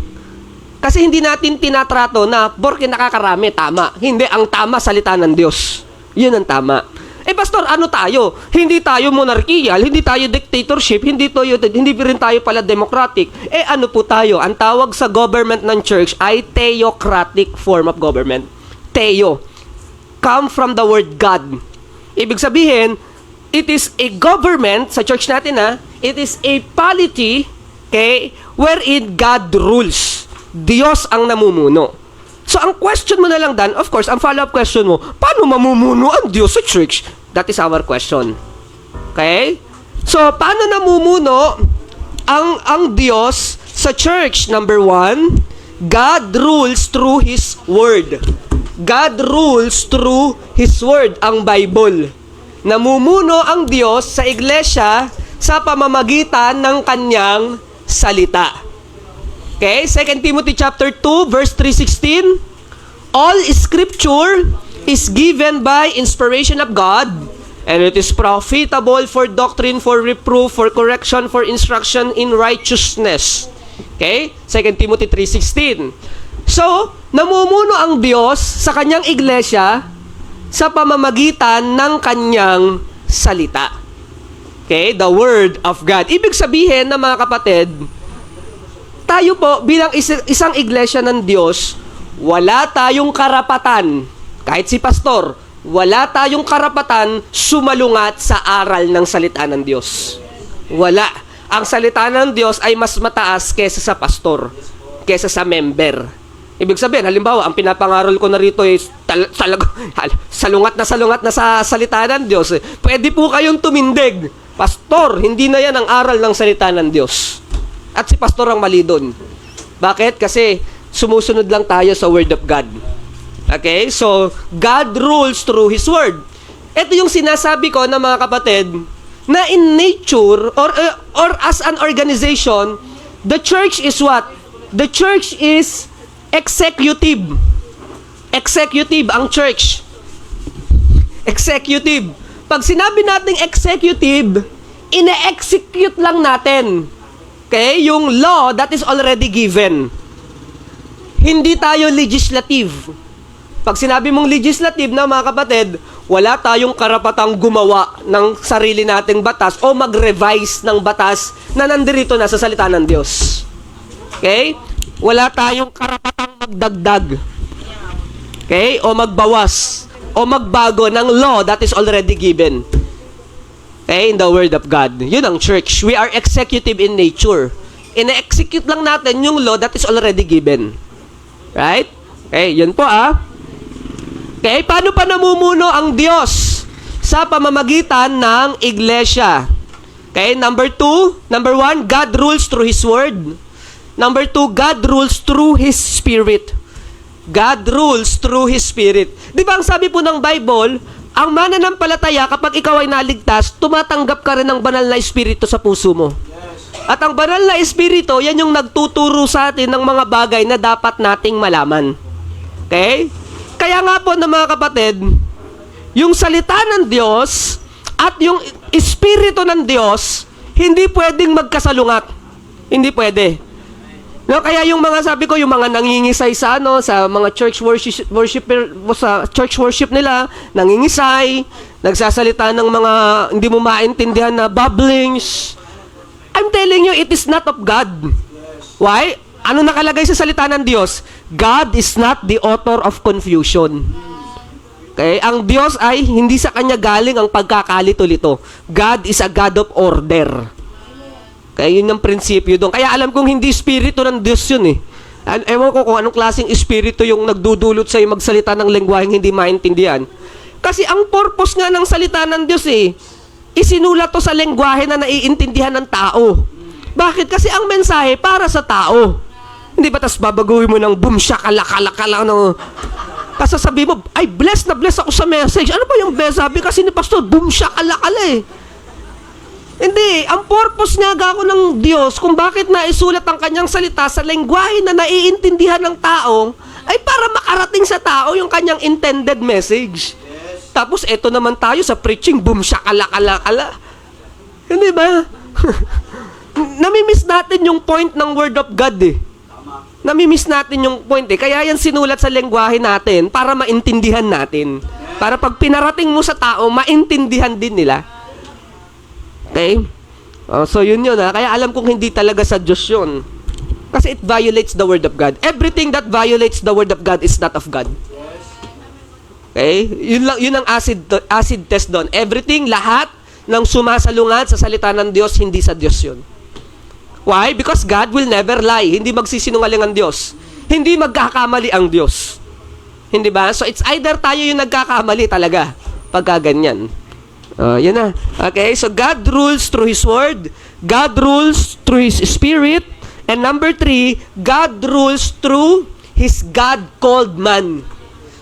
Kasi hindi natin tinatrato na porke nakakarami, tama. Hindi, ang tama salita ng Diyos. Yun ang tama. Pastor, ano tayo? Hindi tayo monarchical, hindi tayo dictatorship, hindi rin tayo pala democratic. Ano po tayo? Ang tawag sa government ng church ay theocratic form of government. Theo. Come from the word God. Ibig sabihin, it is a government, sa church natin it is a polity, okay, wherein God rules. Diyos ang namumuno. So, ang question mo na lang, Dan, of course, ang follow-up question mo, paano mamumuno ang Diyos sa church? That is our question. Okay? So, paano namumuno ang Diyos sa church? Number 1, God rules through His Word. God rules through His Word, ang Bible. Namumuno ang Diyos sa iglesia sa pamamagitan ng Kanyang salita. Okay, 2 Timothy chapter 2, verse 3:16. All scripture is given by inspiration of God And it is profitable for doctrine, for reproof, for correction, for instruction in righteousness. Okay? 2 Timothy 3:16. So, namumuno ang Diyos sa kanyang iglesia sa pamamagitan ng kanyang salita. Okay? The Word of God. Ibig sabihin na mga kapatid, tayo po bilang isang iglesia ng Diyos, wala tayong karapatan, kahit si pastor, wala tayong karapatan sumalungat sa aral ng salita ng Diyos. Wala. Ang salita ng Diyos ay mas mataas kesa sa pastor, kesa sa member. Ibig sabihin, halimbawa, ang pinapangaral ko na rito ay salungat na sa salita ng Diyos. Pwede po kayong tumindig. Pastor, hindi na yan ang aral ng salita ng Diyos. At si pastor ang mali doon. Bakit? Kasi sumusunod lang tayo sa Word of God. Okay? So, God rules through His Word. Ito yung sinasabi ko na mga kapatid, na in nature, or as an organization, the church is what? The church is executive. Executive ang church. Executive. Pag sinabi nating executive, ine-execute lang natin. Okay? Yung law that is already given. Hindi tayo legislative. Pag sinabi mong legislative na mga kapatid, wala tayong karapatang gumawa ng sarili nating batas o mag-revise ng batas na nandirito na sa salita ng Diyos. Okay? Wala tayong karapatang magdagdag. Okay? O magbawas. O magbago ng law that is already given. Okay? In the Word of God. Yun ang church. We are executive in nature. Ina-execute lang natin yung law that is already given. Right? Okay, yun po Okay, paano pa namumuno ang Diyos sa pamamagitan ng iglesia? Okay, number 1, God rules through His Word. Number 2, God rules through His Spirit. God rules through His Spirit. Di ba ang sabi po ng Bible, ang mananampalataya kapag ikaw ay naligtas, tumatanggap ka rin ng banal na Espiritu sa puso mo. At ang banal na Espiritu, yan yung nagtuturo sa atin ng mga bagay na dapat nating malaman. Okay? Kaya nga po na mga kapatid, yung salita ng Diyos at yung Espiritu ng Diyos, hindi pwedeng magkasalungat. Hindi pwede. No, kaya yung mga sabi ko, yung mga nangingisay sa sa mga church sa church worship nila, nangingisay, nagsasalita ng mga hindi mo maintindihan na babblings. I'm telling you, it is not of God. Why? Ano nakalagay sa salita ng Diyos? God is not the author of confusion. Okay? Ang Diyos ay hindi sa Kanya galing ang pagkakalito-lito. God is a God of order. Kaya yun ang prinsipyo doon. Kaya alam kong hindi espiritu ng Diyos yun eh. Ewan ko kung anong klaseng espiritu yung nagdudulot sa'yo magsalita ng lengguaheng hindi maintindihan. Kasi ang purpose nga ng salita ng Diyos eh, isinulat to sa lengguahe na naiintindihan ng tao. Bakit? Kasi ang mensahe para sa tao. Hindi ba tas babaguhin mo ng boom shakalakala no? Kasi sabihin mo, ay blessed na blessed ako sa message. Ano ba yung blessed? Sabi kasi ni Pastor, boom shakalakala eh. Hindi, ang purpose nga ako ng Diyos kung bakit naisulat ang kanyang salita sa lengguahe na naiintindihan ng tao ay para makarating sa tao yung kanyang intended message. Tapos eto naman tayo sa preaching, boom shakalakala. Hindi ba? Namimiss natin yung point ng Word of God eh. Namimiss natin yung point eh. Kaya yan sinulat sa lengguahe natin para maintindihan natin. Para pag pinarating mo sa tao, maintindihan din nila. Okay? So yun Kaya alam kong hindi talaga sa Diyos yun. Kasi it violates the Word of God. Everything that violates the Word of God is not of God. Okay? Yun ang acid test doon. Everything, lahat ng sumasalungat sa salita ng Diyos, hindi sa Diyos yun. Why? Because God will never lie. Hindi magsisinungaling ang Diyos. Hindi magkakamali ang Diyos. Hindi ba? So it's either tayo yung nagkakamali talaga pagka ganyan. Yan na. Okay, so God rules through His Word. God rules through His Spirit. And number 3, God rules through His God-called man.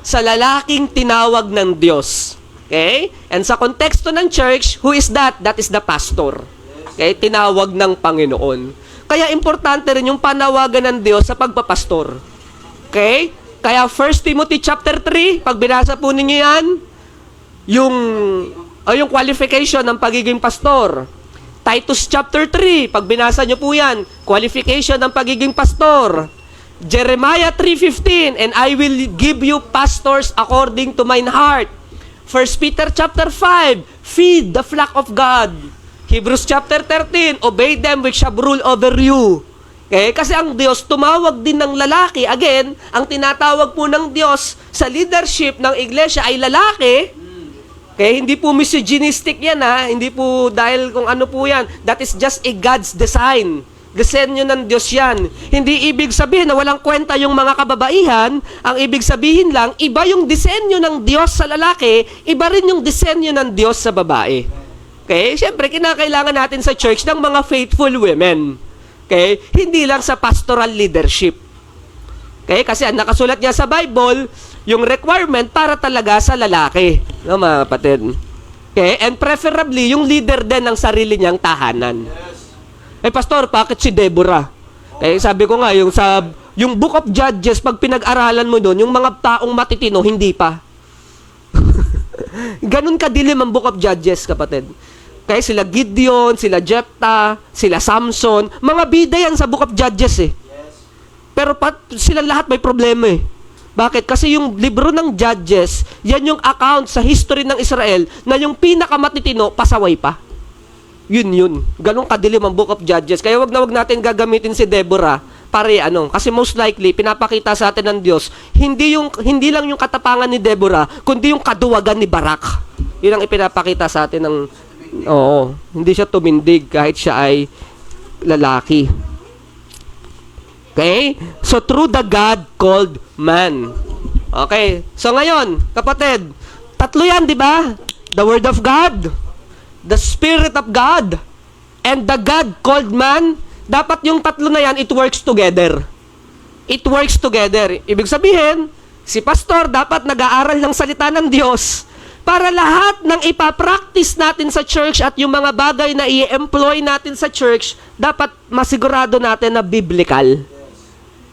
Sa lalaking tinawag ng Diyos. Okay? And sa konteksto ng church, who is that? That is the pastor. Okay? Tinawag ng Panginoon. Kaya importante rin yung panawagan ng Diyos sa pagpapastor. Okay? Kaya 1 Timothy chapter 3, pag binasa po ninyo yan, yung O yung qualification ng pagiging pastor. Titus chapter 3, pag binasa nyo po yan, qualification ng pagiging pastor. Jeremiah 3:15, and I will give you pastors according to mine heart. 1 Peter chapter 5, feed the flock of God. Hebrews chapter 13, obey them which have rule over you. Okay? Kasi ang Diyos tumawag din ng lalaki. Again, ang tinatawag po ng Diyos sa leadership ng iglesia ay lalaki. Okay? Hindi po misogynistic yan ha. Hindi po dahil kung ano po yan. That is just a God's design. Disenyo ng Diyos yan. Hindi ibig sabihin na walang kwenta yung mga kababaihan. Ang ibig sabihin lang, iba yung disenyo ng Diyos sa lalaki, iba rin yung disenyo ng Diyos sa babae. Okay? Siyempre, kinakailangan natin sa church ng mga faithful women. Okay? Hindi lang sa pastoral leadership. Okay? Kasi ang nakasulat niya sa Bible, yung requirement para talaga sa lalaki. No, mga kapatid? Okay? And preferably, yung leader din ng sarili niyang tahanan. Pastor, bakit si Deborah? Sabi ko nga, yung Book of Judges, pag pinag-aralan mo doon, yung mga taong matitino, hindi pa. Ganun kadilim ang Book of Judges, kapatid. Kaya sila Gideon, sila Jephthah, sila Samson, mga bida yan sa Book of Judges eh. Pero sila lahat may problema eh. Bakit? Kasi yung libro ng Judges, yan yung account sa history ng Israel na yung pinakamatitino, pasaway pa. Yun. Ganun kadilim ang Book of Judges. Kaya wag natin gagamitin si Deborah para kasi most likely pinapakita sa atin ng Diyos hindi lang yung katapangan ni Deborah, kundi yung kaduwagan ni Barak. Yun ang ipinapakita sa atin ng hindi siya tumindig kahit siya ay lalaki. Okay? So through the God called man. Okay. So ngayon, kapatid, tatlo yan, di ba? The Word of God, the Spirit of God, and the God called man. Dapat yung tatlo na yan, it works together. It works together. Ibig sabihin, si pastor dapat nag-aaral ng salita ng Diyos para lahat ng ipapractice natin sa church at yung mga bagay na i-employ natin sa church, dapat masigurado natin na biblical.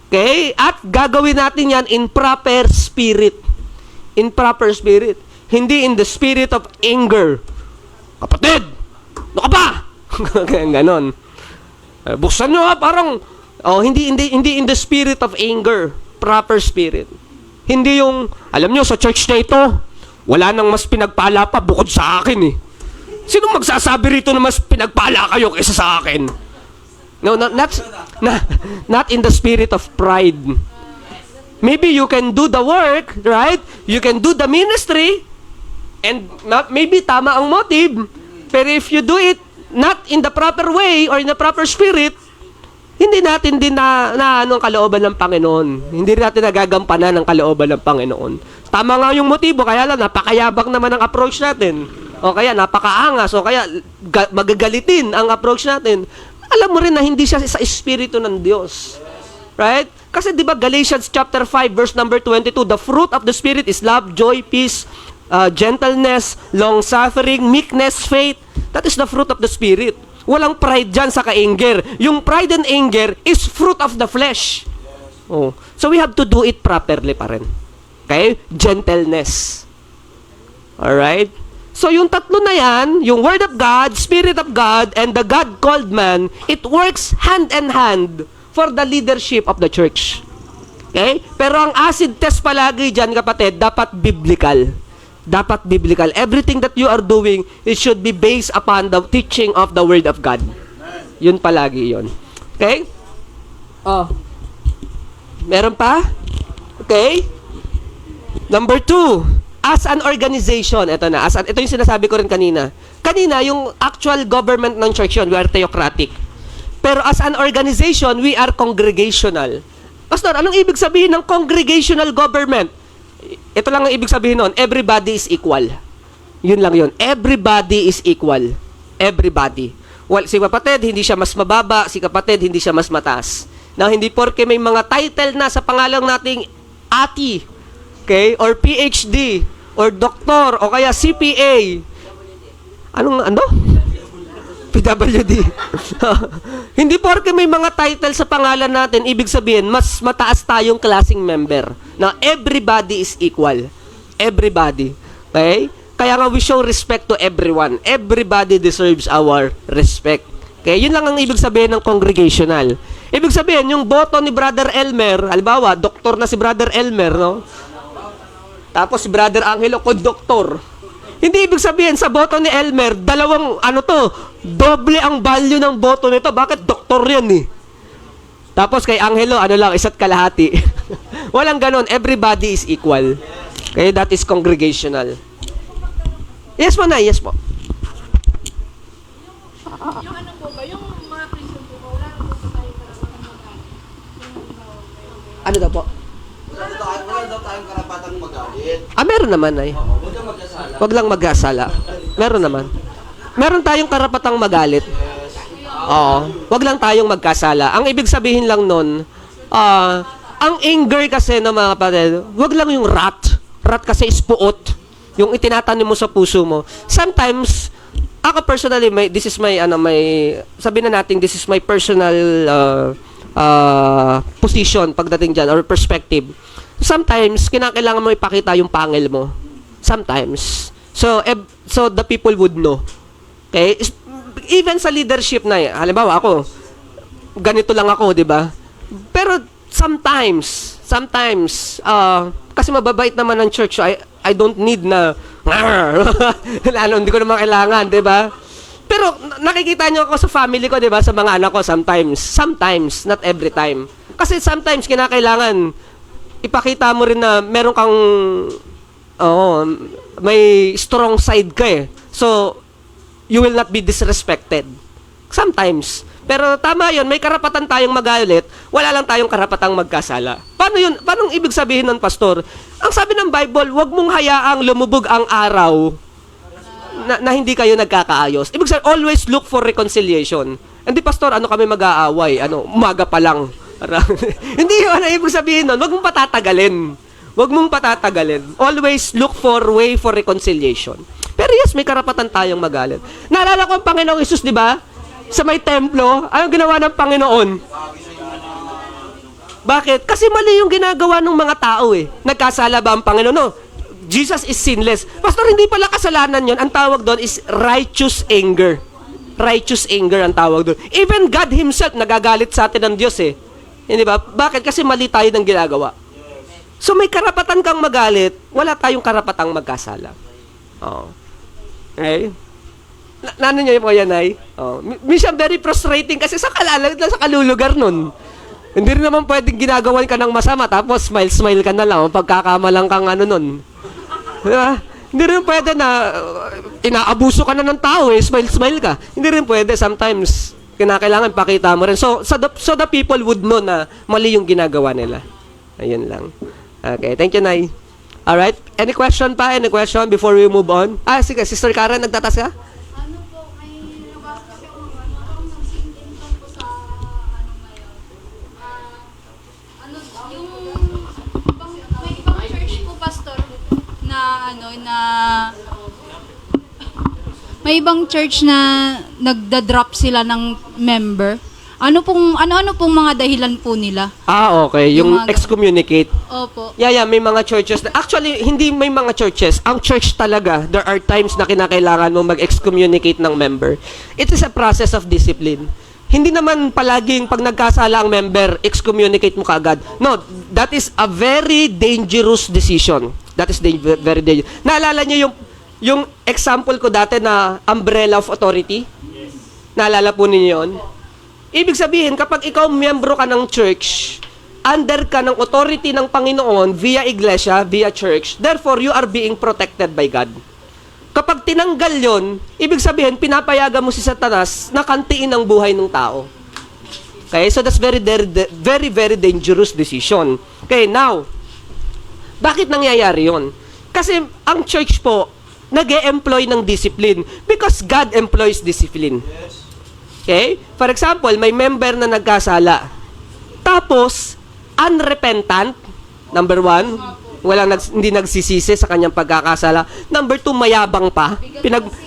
Okay? At gagawin natin yan in proper spirit. In proper spirit. Hindi in the spirit of anger. Kapatid, ano ka ba? Ganon. Buksan nyo parang, hindi in the spirit of anger, proper spirit. Hindi yung, alam nyo, sa church na ito, wala nang mas pinagpala pa bukod sa akin eh. Sino magsasabi rito na mas pinagpala kayo kaysa sa akin? No, not in the spirit of pride. Maybe you can do the work, right? You can do the ministry, and maybe tama ang motive, pero if you do it not in the proper way or in the proper spirit, hindi natin din na ang kalooban ng Panginoon. Hindi natin nagagampanan ang kalooban ng Panginoon. Tama nga yung motibo, kaya lang napakayabang naman ang approach natin. O kaya napakaangas, o kaya magagalitin ang approach natin. Alam mo rin na hindi siya sa espiritu ng Diyos. Right? Kasi di ba Galatians chapter 5 verse number 22, the fruit of the Spirit is love, joy, peace, gentleness, long-suffering, meekness, faith. That is the fruit of the Spirit. Walang pride dyan sa ka-anger. Yung pride and anger is fruit of the flesh. Oh. So we have to do it properly pa rin. Okay? Gentleness. Alright? So yung tatlo na yan, yung Word of God, Spirit of God, and the God called man, it works hand in hand for the leadership of the church. Okay? Pero ang acid test palagi dyan, kapatid, dapat biblical. Dapat biblical. Everything that you are doing, it should be based upon the teaching of the Word of God. Yun palagi yun. Okay? Meron pa? Okay? Number 2, as an organization, ito yung sinasabi ko rin kanina. Kanina, yung actual government ng church yun, we are theocratic. Pero as an organization, we are congregational. Pastor, anong ibig sabihin ng congregational government? Ito lang ang ibig sabihin nun, everybody is equal. Yun lang yun. Everybody is equal. Everybody. Well, si kapatid, hindi siya mas mababa. Si kapatid, hindi siya mas mataas. Now, hindi porke may mga title na sa pangalang nating ati, okay, or PhD, or doktor, o kaya CPA. Ano? PWD. Hindi porke may mga title sa pangalan natin, ibig sabihin, mas mataas tayong klaseng member. Now, everybody is equal. Everybody. Okay? Kaya nga we show respect to everyone. Everybody deserves our respect. Okay, yun lang ang ibig sabihin ng congregational. Ibig sabihin, yung boto ni Brother Elmer, halimbawa, doktor na si Brother Elmer, no? Tapos si Brother Angelo, konduktor. Hindi ibig sabihin, sa boto ni Elmer, dalawang, doble ang value ng boto nito. Bakit? Doktor yan eh. Tapos kay Angelo, lang, isa't kalahati. Walang ganon. Everybody is equal. Okay, that is congregational. Yes po, Nay. Yes po. Yung ano po ba, yung mga Christian po ba, wala po ba tayo Ano daw po? Wala daw tayong karapatang magalit. Meron naman, Nay. Huwag kang magkasala. Wag lang mag-asala. Meron naman. Meron tayong karapatang magalit. Oo. Wag lang tayong magkasala. Ang ibig sabihin lang nun, ang anger kasi ng mga kapatid, wag lang yung wrath. Wrath kasi is puot. Yung itinatanim mo sa puso mo. Sometimes, ako personally, this is my, sabi na natin, this is my personal position pagdating dyan, or perspective. Sometimes, kinakailangan mo ipakita yung pangil mo. Sometimes. So the people would know. Okay? Even sa leadership na, halimbawa ako, ganito lang ako, di ba? Pero sometimes, kasi mababait naman ng church, I don't need na, hindi ko naman kailangan, di ba? Pero nakikita nyo ako sa family ko, di ba? Sa mga anak ko, sometimes, not every time. Kasi sometimes, kinakailangan, ipakita mo rin na meron kang, may strong side ka eh. So, you will not be disrespected. Sometimes. Pero tama yun, may karapatan tayong magalit, wala lang tayong karapatang magkasala. Paano yun? Paano ibig sabihin ng pastor? Ang sabi ng Bible, huwag mong hayaang lumubog ang araw na hindi kayo nagkakaayos. Ibig sabihin, always look for reconciliation. Hindi, pastor, kami mag-aaway? Umaga pa lang. Hindi yun, ibig sabihin nun, huwag mong patatagalin. Huwag mong patatagalin. Always look for way for reconciliation. Pero yes, may karapatan tayong magalit. Naalala ko ang Panginoong Isus, di ba? Sa may templo, anong ginawa ng Panginoon? Bakit? Kasi mali yung ginagawa ng mga tao eh. Nagkasala ba ang Panginoon? No. Jesus is sinless. Pastor, hindi pala kasalanan yon. Ang tawag doon is righteous anger. Righteous anger ang tawag doon. Even God Himself nagagalit sa atin ng Diyos eh. Hindi ba? Bakit? Kasi mali tayo ng ginagawa. So may karapatan kang magalit, wala tayong karapatang magkasala. Oh. Okay? Nano niyo yung mga yanay? Oh. Minsan very frustrating kasi sa kalulugar nun. Hindi rin naman pwedeng ginagawan ka ng masama tapos smile ka na lang pagkakamalang kang nun. Diba? Hindi rin pwede na inaabuso ka na ng tao smile ka. Hindi rin pwede. Sometimes, kinakailangan pakita mo rin. So the people would know na mali yung ginagawa nila. Ayun lang. Okay, thank you, Nay. Alright, any question pa? Any question before we move on? Sige, Sister Karen, nagtatas ka? Ano po, may nabasa kasi ako parang nagsingin po sa ngayon. May ibang church po, pastor, may ibang church na nagda-drop sila ng member. Ano pong mga dahilan po nila? Okay. Yung excommunicate. Opo. Yeah, may mga churches. Actually, hindi may mga churches. Ang church talaga, there are times na kinakailangan mo mag-excommunicate ng member. It is a process of discipline. Hindi naman palaging pag nagkasala ang member, excommunicate mo kaagad. No, that is a very dangerous decision. That is very dangerous. Naalala niyo yung example ko dati na umbrella of authority? Naalala po ninyo yun? Ibig sabihin, kapag ikaw miyembro ka ng church, under ka ng authority ng Panginoon via iglesia, via church, therefore, you are being protected by God. Kapag tinanggal yon, ibig sabihin, pinapayagan mo si Satanas na kantiin ang buhay ng tao. Okay? So, that's very, very, very dangerous decision. Okay, now, bakit nangyayari yon? Kasi, ang church po, nag-e-employ ng discipline because God employs discipline. Okay? For example, may member na nagkasala. Tapos, unrepentant, number 1, hindi nagsisisi sa kanyang pagkakasala. Number 2, mayabang pa.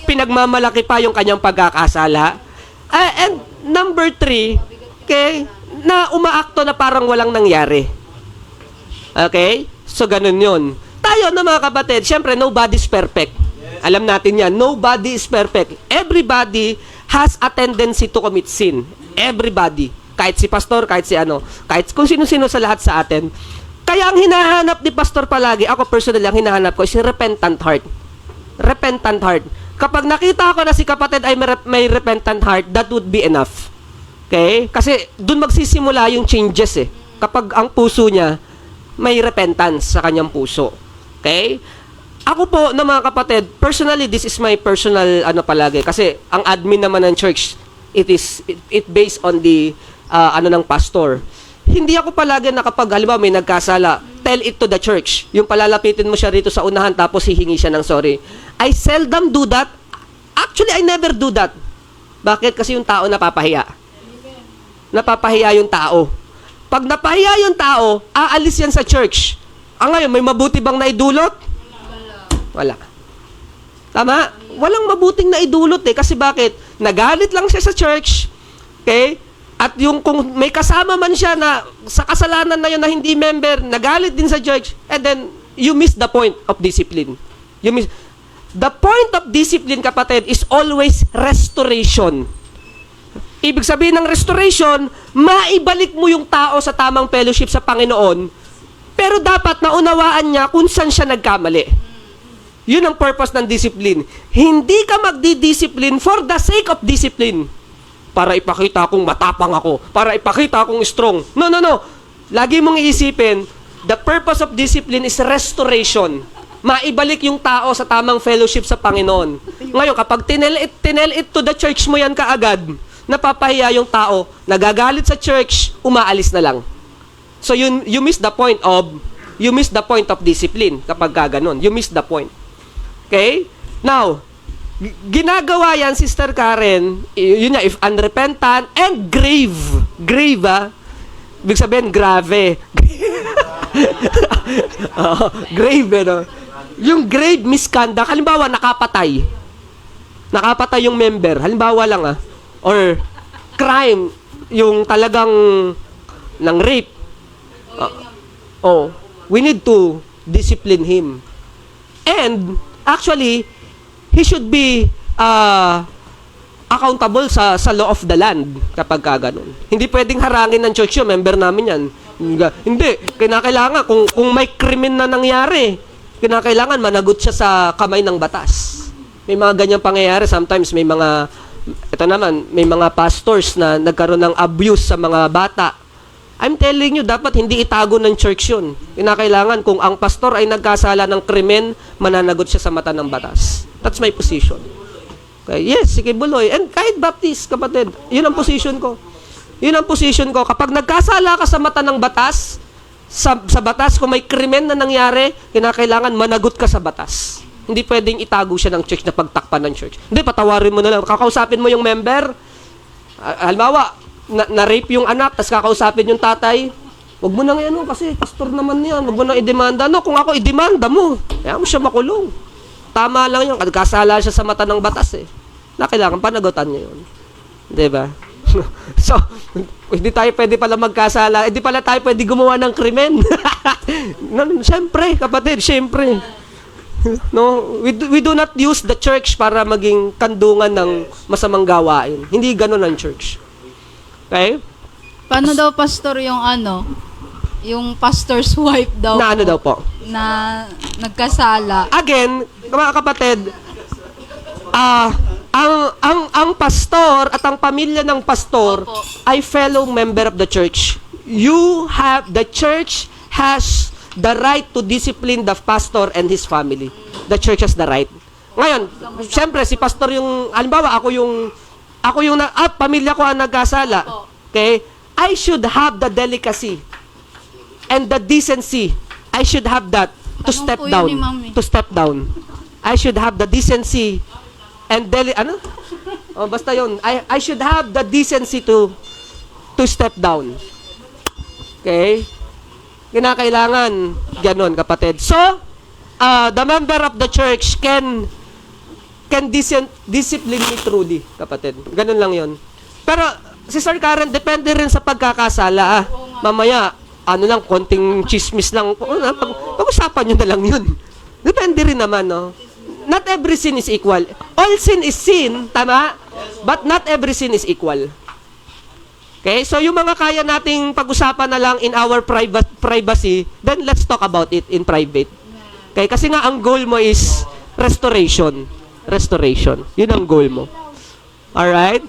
Pinagmamalaki pa yung kanyang pagkakasala. And number 3, okay, na umaakto na parang walang nangyari. Okay? So, ganun yun. Tayo na mga kapatid, syempre, nobody's perfect. Alam natin yan. Nobody is perfect. Everybody has a tendency to commit sin. Everybody. Kahit si pastor, kahit si kahit kung sino-sino sa lahat sa atin. Kaya ang hinahanap ni pastor palagi, ako personally, ang hinahanap ko is repentant heart. Repentant heart. Kapag nakita ko na si kapatid ay may repentant heart, that would be enough. Okay? Kasi dun magsisimula yung changes eh. Kapag ang puso niya may repentance sa kanyang puso. Okay? Ako po na mga kapatid, personally, this is my personal palagi. Kasi ang admin naman ng church, it based on the ng pastor. Hindi ako palagi na kapag halimbawa may nagkasala, tell it to the church. Yung palalapitin mo siya rito sa unahan tapos hihingi siya ng sorry. I seldom do that. Actually, I never do that. Bakit? Kasi yung tao napapahiya. Napapahiya yung tao. Pag napahiya yung tao, aalis yan sa church. Ngayon, may mabuti bang naidulot? Wala. Tama? Walang mabuting naidulot eh. Kasi bakit? Nagalit lang siya sa church. Okay? At yung kung may kasama man siya na sa kasalanan na yun na hindi member, nagalit din sa church, and then you miss the point of discipline. The point of discipline, kapatid, is always restoration. Ibig sabihin ng restoration, maibalik mo yung tao sa tamang fellowship sa Panginoon, pero dapat naunawaan niya kung saan siya nagkamali. Yun ang purpose ng discipline. Hindi ka magdi-discipline for the sake of discipline. Para ipakita akong matapang ako. Para ipakita akong strong. No. Lagi mong iisipin, the purpose of discipline is restoration. Maibalik yung tao sa tamang fellowship sa Panginoon. Ngayon, kapag tinel it to the church mo yan kaagad, napapahiya yung tao, nagagalit sa church, umaalis na lang. So you miss the point of discipline kapag gano'n. You miss the point. Okay? Now, ginagawa yan, Sister Karen, yun nga, if unrepentant and grave. Grave, ibig sabihin, grave. Grave, Yung grave misconduct, halimbawa, nakapatay yung member, halimbawa lang, or crime, yung talagang ng rape. We need to discipline him. And, actually, he should be accountable sa law of the land kapag ganun. Hindi pwedeng harangin ng church yun, member namin yan. Hindi, kinakailangan, kung may krimen na nangyari, kinakailangan managot siya sa kamay ng batas. May mga ganyang pangyayari, sometimes may mga pastors na nagkaroon ng abuse sa mga bata. I'm telling you, dapat hindi itago ng church yun. Kinakailangan, kung ang pastor ay nagkasala ng krimen, mananagot siya sa mata ng batas. That's my position. Okay? Yes, sige Buloy. And kahit Baptist, kapatid, yun ang position ko. Yun ang position ko. Kapag nagkasala ka sa mata ng batas, sa batas, kung may krimen na nangyari, kinakailangan managot ka sa batas. Hindi pwedeng itago siya ng church na pagtakpan ng church. Hindi, patawarin mo na lang. Kakausapin mo yung member. Halimbawa, na-rape yung anak, tapos kakausapin yung tatay. Huwag mo nang kasi pastor naman yan. Huwag mo nang idemanda. Kung ako idemanda mo, kaya mo siya makulong. Tama lang yun. Kasala siya sa mata ng batas eh. Na kailangan panagutan niya yun. Diba? So, hindi tayo pwede pala magkasala. Hindi pala tayo pwede gumawa ng krimen. Siyempre, kapatid, siyempre. No, we do not use the church para maging kandungan ng masamang gawain. Hindi ganoon ang church. Okay? Paano daw, pastor, yung pastor's wife daw Na ano daw po? na nagkasala? Again, mga kapatid, ang pastor at ang pamilya ng pastor Opo. ay fellow member of the church. The church has the right to discipline the pastor and his family. The church has the right. Ngayon, siyempre, si pastor yung, halimbawa, ako yung pamilya ko ang nagkasala. Okay? I should have the delicacy and the decency. I should have that to Tanong step po yun down. ni Ma'am eh. To step down. I should have the decency and basta yun. I should have the decency to step down. Okay? Kinakailangan ganon, kapatid. So, the member of the church can discipline me truly, kapatid. Ganon lang yon. Pero, Sister Karen, depende rin sa pagkakasala. Mamaya, konting chismis lang. Pag-usapan nyo na lang yun. Depende rin naman, no? Not every sin is equal. All sin is sin, tama? But not every sin is equal. Okay? So yung mga kaya nating pag-usapan na lang in our privacy, then let's talk about it in private. Okay? Kasi nga ang goal mo is restoration. Restoration. Yun ang goal mo. Alright?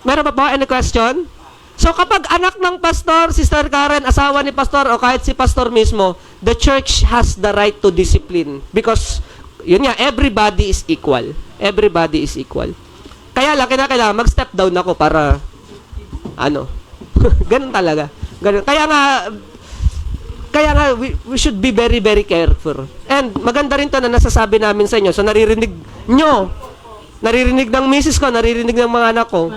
Meron pa ba any question? So kapag anak ng pastor, Sister Karen, asawa ni pastor, o kahit si pastor mismo, the church has the right to discipline. Because, yun nga, everybody is equal. Everybody is equal. Kaya lang, kailangan mag-step down ako para, ganun talaga. Ganun. Kaya nga, we should be very, very careful. And maganda rin to na nasasabi namin sa inyo. So, naririnig nyo. Naririnig ng misis ko, naririnig ng mga anak ko.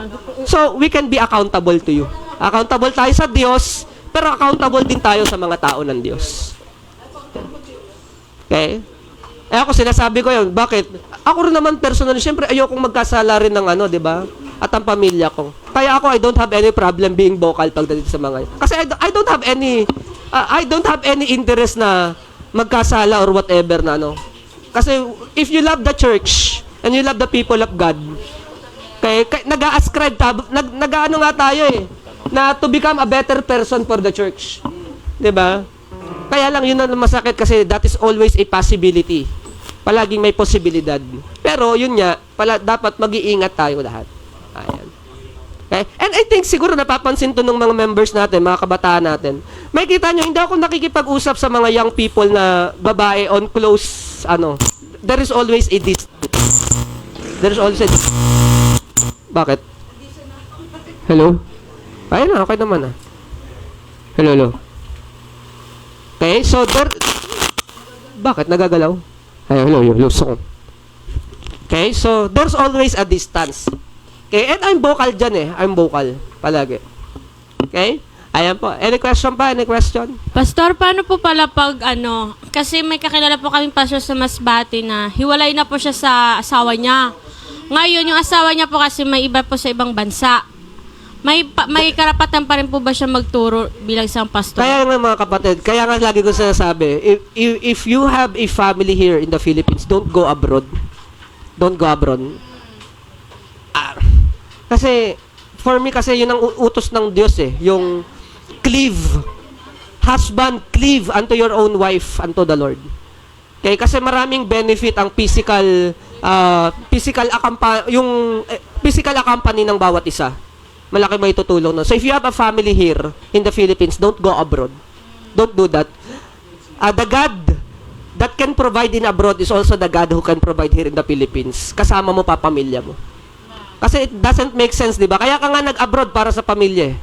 So, we can be accountable to you. Accountable tayo sa Diyos, pero accountable din tayo sa mga tao ng Diyos. Okay? Ako sinasabi ko yun. Bakit? Ako rin naman personally, syempre ayokong magkasala rin ng di ba? At ang pamilya ko. Kaya ako, I don't have any problem being vocal pagdating sa mga kasi I don't have any interest na magkasala or whatever na Kasi if you love the church, and you love the people of God. Kaya nag-ascribe nag-ano nga tayo na to become a better person for the church. 'Di ba? Kaya lang yun ang masakit kasi that is always a possibility. Palaging may posibilidad. Pero yun nga, dapat mag-iingat tayo lahat. Ayan. Okay? And I think siguro napapansin to ng mga members natin, mga kabataan natin. May kita nyo, hindi ako nakikipag-usap sa mga young people na babae on close, there is always a distance. There's also Bakit? Hello? Ayun na, okay naman Hello. Okay, so bakit nagagalaw? Ay, hello, luso ko. Okay, so there's always a distance. Okay, and I'm vocal dyan I'm vocal palagi. Okay? Ayan po. Any question pa? Any question? Pastor, paano po pala pag kasi may kakilala po kaming pastor sa Masbate na hiwalay na po siya sa asawa niya. Ngayon, yung asawa niya po kasi may iba po sa ibang bansa. May karapatan pa rin po ba siya magturo bilang isang pastor? Kaya nga mga kapatid, kaya nga lagi ko sinasabi, if you have a family here in the Philippines, don't go abroad. Don't go abroad. Kasi, for me kasi yun ang utos ng Diyos yung cleave. Husband, cleave unto your own wife, unto the Lord. Okay, kasi maraming benefit ang physical accompany ng bawat isa. Malaki may tutulong So if you have a family here in the Philippines, don't go abroad. Don't do that. The God that can provide in abroad is also the God who can provide here in the Philippines. Kasama mo pa pamilya mo. Kasi it doesn't make sense, di ba? Kaya ka nga nag-abroad para sa pamilya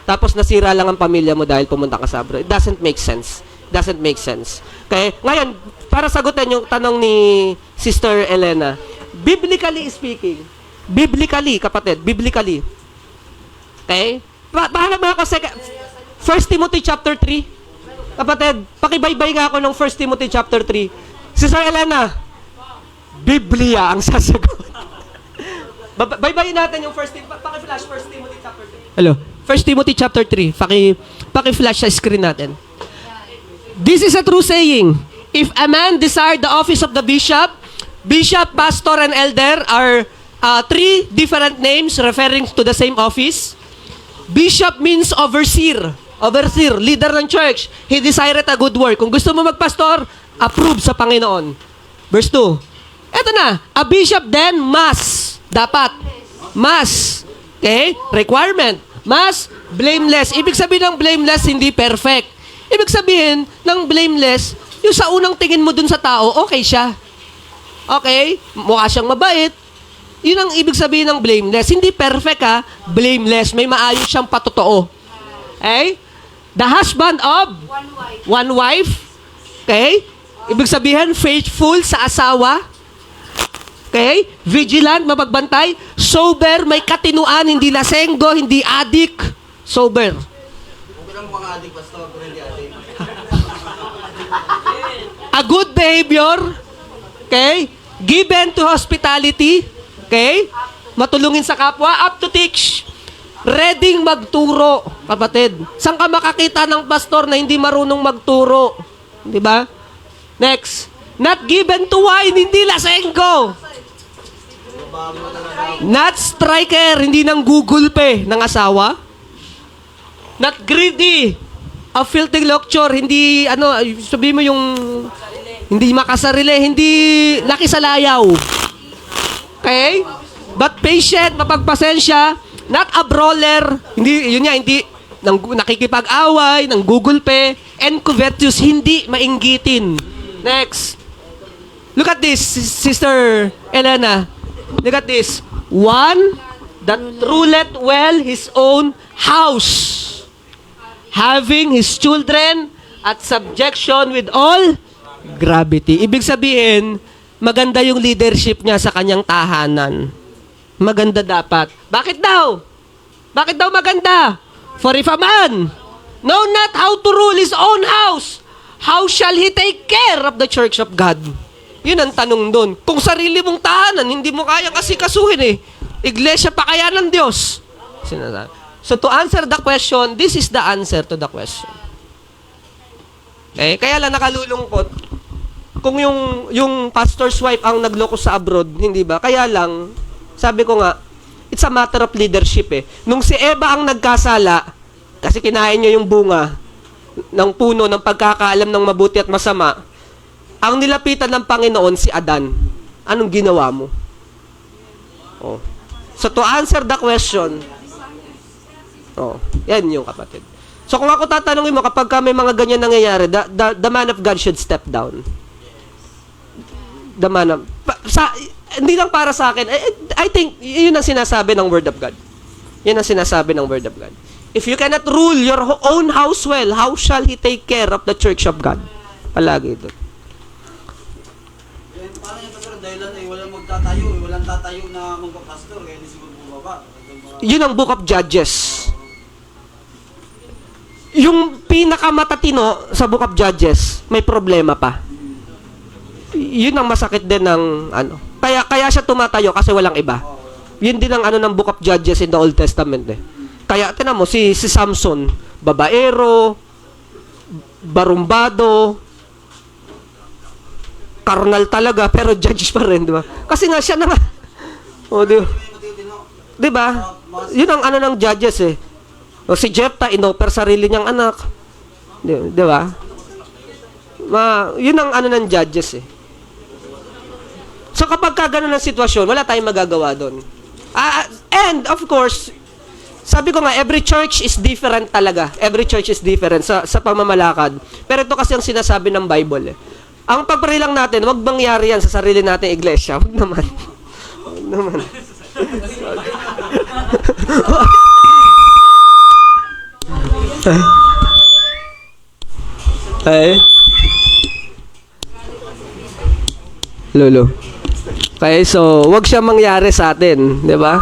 Tapos nasira lang ang pamilya mo dahil pumunta ka sa abroad. It doesn't make sense. Doesn't make sense. Okay? Ngayon, para sagutin yung tanong ni Sister Elena, biblically speaking, kapatid, biblically. Okay? Pahala mo ako 1 Timothy chapter 3. Kapatid, pakibaybay nga ako ng 1 Timothy chapter 3. Sister Elena, Biblia ang sasagot. Baybayin natin yung paki-flash 1 Timothy chapter 3. Hello. 1 Timothy chapter 3. Paki-flash sa screen natin. This is a true saying. If a man desire the office of the bishop, pastor, and elder are three different names referring to the same office. Bishop means overseer. Overseer, leader ng church. He desired a good work. Kung gusto mo magpastor, approve sa Panginoon. Verse 2. Eto na. A bishop then must. Dapat. Must. Okay? Requirement. Must. Blameless. Ibig sabihin ng blameless, hindi perfect. Ibig sabihin ng blameless, yung sa unang tingin mo dun sa tao, okay siya. Okay? Mukha siyang mabait. Yun ang ibig sabihin ng blameless. Hindi perfect blameless. May maayos siyang patotoo. Okay? The husband of one wife. Okay? Ibig sabihin, faithful sa asawa. Okay? Vigilant, mapagbantay. Sober, may katinuan, hindi lasenggo, hindi adik. Sober. Okay lang mga adik, pastor, pero hindi adik. A good behavior. Okay? Given to hospitality. Okay? Matulungin sa kapwa. Up to teach. Ready magturo. Kapatid. Saan ka makakita ng pastor na hindi marunong magturo? Di ba? Next. Not given to wine, hindi lasenggo. Not striker, hindi nang gugulpe ng asawa. Not greedy, a filthy lucture, hindi, sabihin mo yung, hindi makasarili, hindi nakisalayaw. Okay? But patient, mapagpasensya, not a brawler, hindi, yun nga, hindi, nakikipag-away, nang gugulpe, and covetous, hindi mainggitin. Next. Look at this, Sister Elena. Look at this. One that ruleth well his own house, having his children at subjection with all gravity. Ibig sabihin, maganda yung leadership niya sa kanyang tahanan. Maganda dapat. Bakit daw? Bakit daw maganda? For if a man know not how to rule his own house, how shall he take care of the church of God? Yun ang tanong doon. Kung sarili mong tahanan, hindi mo kayang asikasuhin eh. Iglesia pa kaya ng Diyos? Sinasabi. So to answer the question, this is the answer to the question. Okay? Kaya lang nakalulungkot kung yung pastor's wife ang nagloko sa abroad, hindi ba? Kaya lang, sabi ko nga, it's a matter of leadership eh. Nung si Eva ang nagkasala, kasi kinain niya yung bunga ng puno ng pagkakaalam ng mabuti at masama, ang nilapitan ng Panginoon si Adan. Anong ginawa mo? Oh. So to answer the question, yan yung kapatid. So kung ako tatanungin mo, kapag may mga ganyan nangyayari, the man of God should step down. The man of, hindi lang para sa akin, I think, yun ang sinasabi ng Word of God. Yun ang sinasabi ng Word of God. If you cannot rule your own house well, how shall He take care of the church of God? Palagi ito. Paano yung pastor? Dahil walang magtatayo, walang tatayo na magpapastor, kaya hindi siguro bumaba. Yun ang Book of Judges. Yung pinakamatatino sa Book of Judges, may problema pa. Yun ang masakit din ng Kaya siya tumatayo kasi walang iba. Yun din ang ng Book of Judges in the Old Testament eh. Kaya tinan mo si Samson, babaero, barumbado, karnal talaga pero judge pa rin, di ba? Kasi nga siya na nga. Di ba? Yun ang ng judges eh. O si Jephthah, inoper sarili niyang anak. Di ba? Yun ang ng judges eh. So kapag gano'n ang sitwasyon, wala tayong magagawa doon. And of course, sabi ko nga, every church is different talaga. Every church is different sa pamamalakad. Pero ito kasi ang sinasabi ng Bible eh. Ang pagpray lang natin, wag mangyari yan sa sarili nating iglesia. Wag naman. Wag naman. Ay. Lolo. Okay, so wag siya mangyari sa atin, di ba?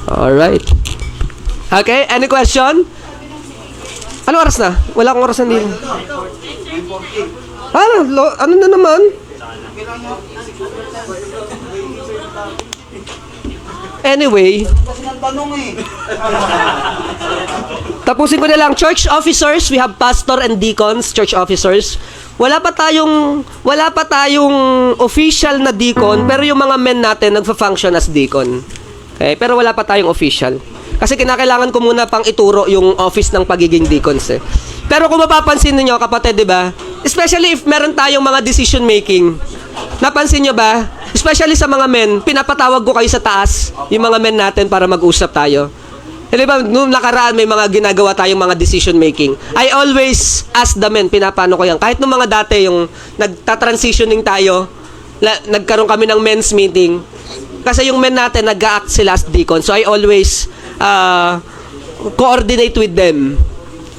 Alright. Okay, any question? Ano oras na? Wala akong oras na dito. Ano na naman? Anyway, tapusin ko na lang. Church officers, we have pastor and deacons, church officers. Wala pa tayong official na deacon, pero yung mga men natin nagfa-function as deacon. Okay, pero wala pa tayong official. Kasi kinakailangan ko muna pang ituro yung office ng pagiging deacons eh. Pero kung mapapansin niyo kapatid, 'di ba? Especially if meron tayong mga decision making. Napansin niyo ba? Especially sa mga men, pinapatawag ko kayo sa taas, yung mga men natin para mag-usap tayo. Di ba, nung nakaraan may mga ginagawa tayong mga decision making. I always ask the men, pinapano ko yan. Kahit nung mga dati, yung nagta-transitioning tayo, nagkaroon kami ng men's meeting. Kasi yung men natin, nag-a-act sila as deacon. So I always coordinate with them.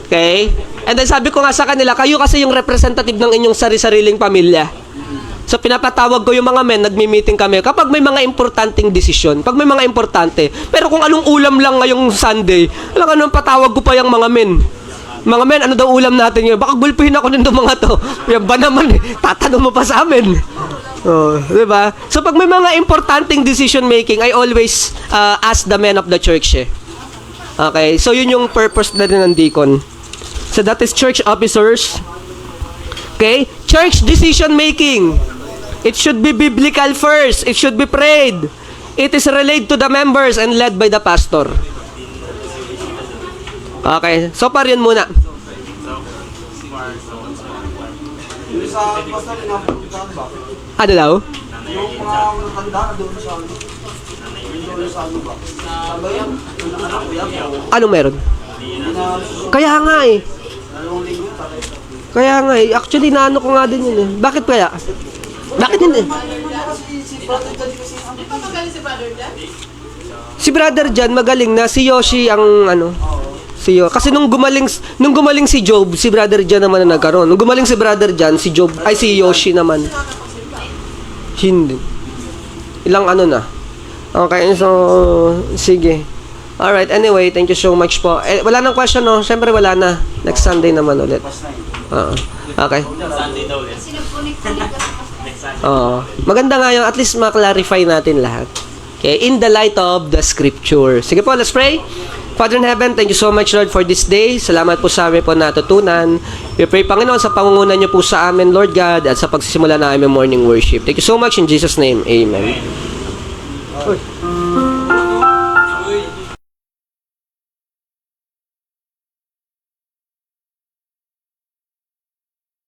Okay? And then sabi ko nga sa kanila, kayo kasi yung representative ng inyong sari-sariling pamilya. So pinapatawag ko yung mga men, nagmi-meeting kami kapag may mga importanteng desisyon, pag may mga importante. Pero kung anong ulam lang ngayong Sunday, alam anong patawag ko pa yung mga men. Mga men, ano daw ulam natin ngayon? Baka gulpihin ako nito mga to. Yan ba naman eh, tatanong mo pa sa amin. Oh, di ba? So pag may mga importanteng decision making, I always ask the men of the church eh. Okay, so yun yung purpose na din ng deacon. So that is church officers. Okay? church decision making. It should be biblical first. It should be prayed. It is relayed to the members and led by the pastor. Okay, so far yun muna. Yung sa pastor, inapuntahan ba? Ano daw? Yung mga handa doon sa ano? Doon sa ano ba? Sa bayan? Yung anak ko yan? Ano meron? Kaya nga eh. Dalawang linggo, tatay. Kaya nga eh. Actually, naano ko nga din yun eh. Bakit kaya? Bakit hindi? Si brother dyan kasi ang Di ba magaling si Brother Jan? Si brother Jan magaling na. Si Yoshi ang ano. Kasi nung gumaling si Job, si brother Jan naman na nagkaroon. Nung gumaling si brother Jan, si Yoshi naman. Hindi. Ilang ano na. Okay, so sige. Alright, anyway, thank you so much po. Wala nang question, no? Siyempre wala na. Next Sunday naman ulit. Oo. Okay. Oo. Maganda nga yung at least ma-clarify natin lahat. Okay, in the light of the scripture. Sige po, let's pray. Father in heaven, thank you so much, Lord, for this day. Salamat po sa amin po natutunan. We pray, Panginoon, sa pangungunan niyo po sa amin, Lord God, at sa pagsisimula na aming morning worship. Thank you so much in Jesus' name. Amen.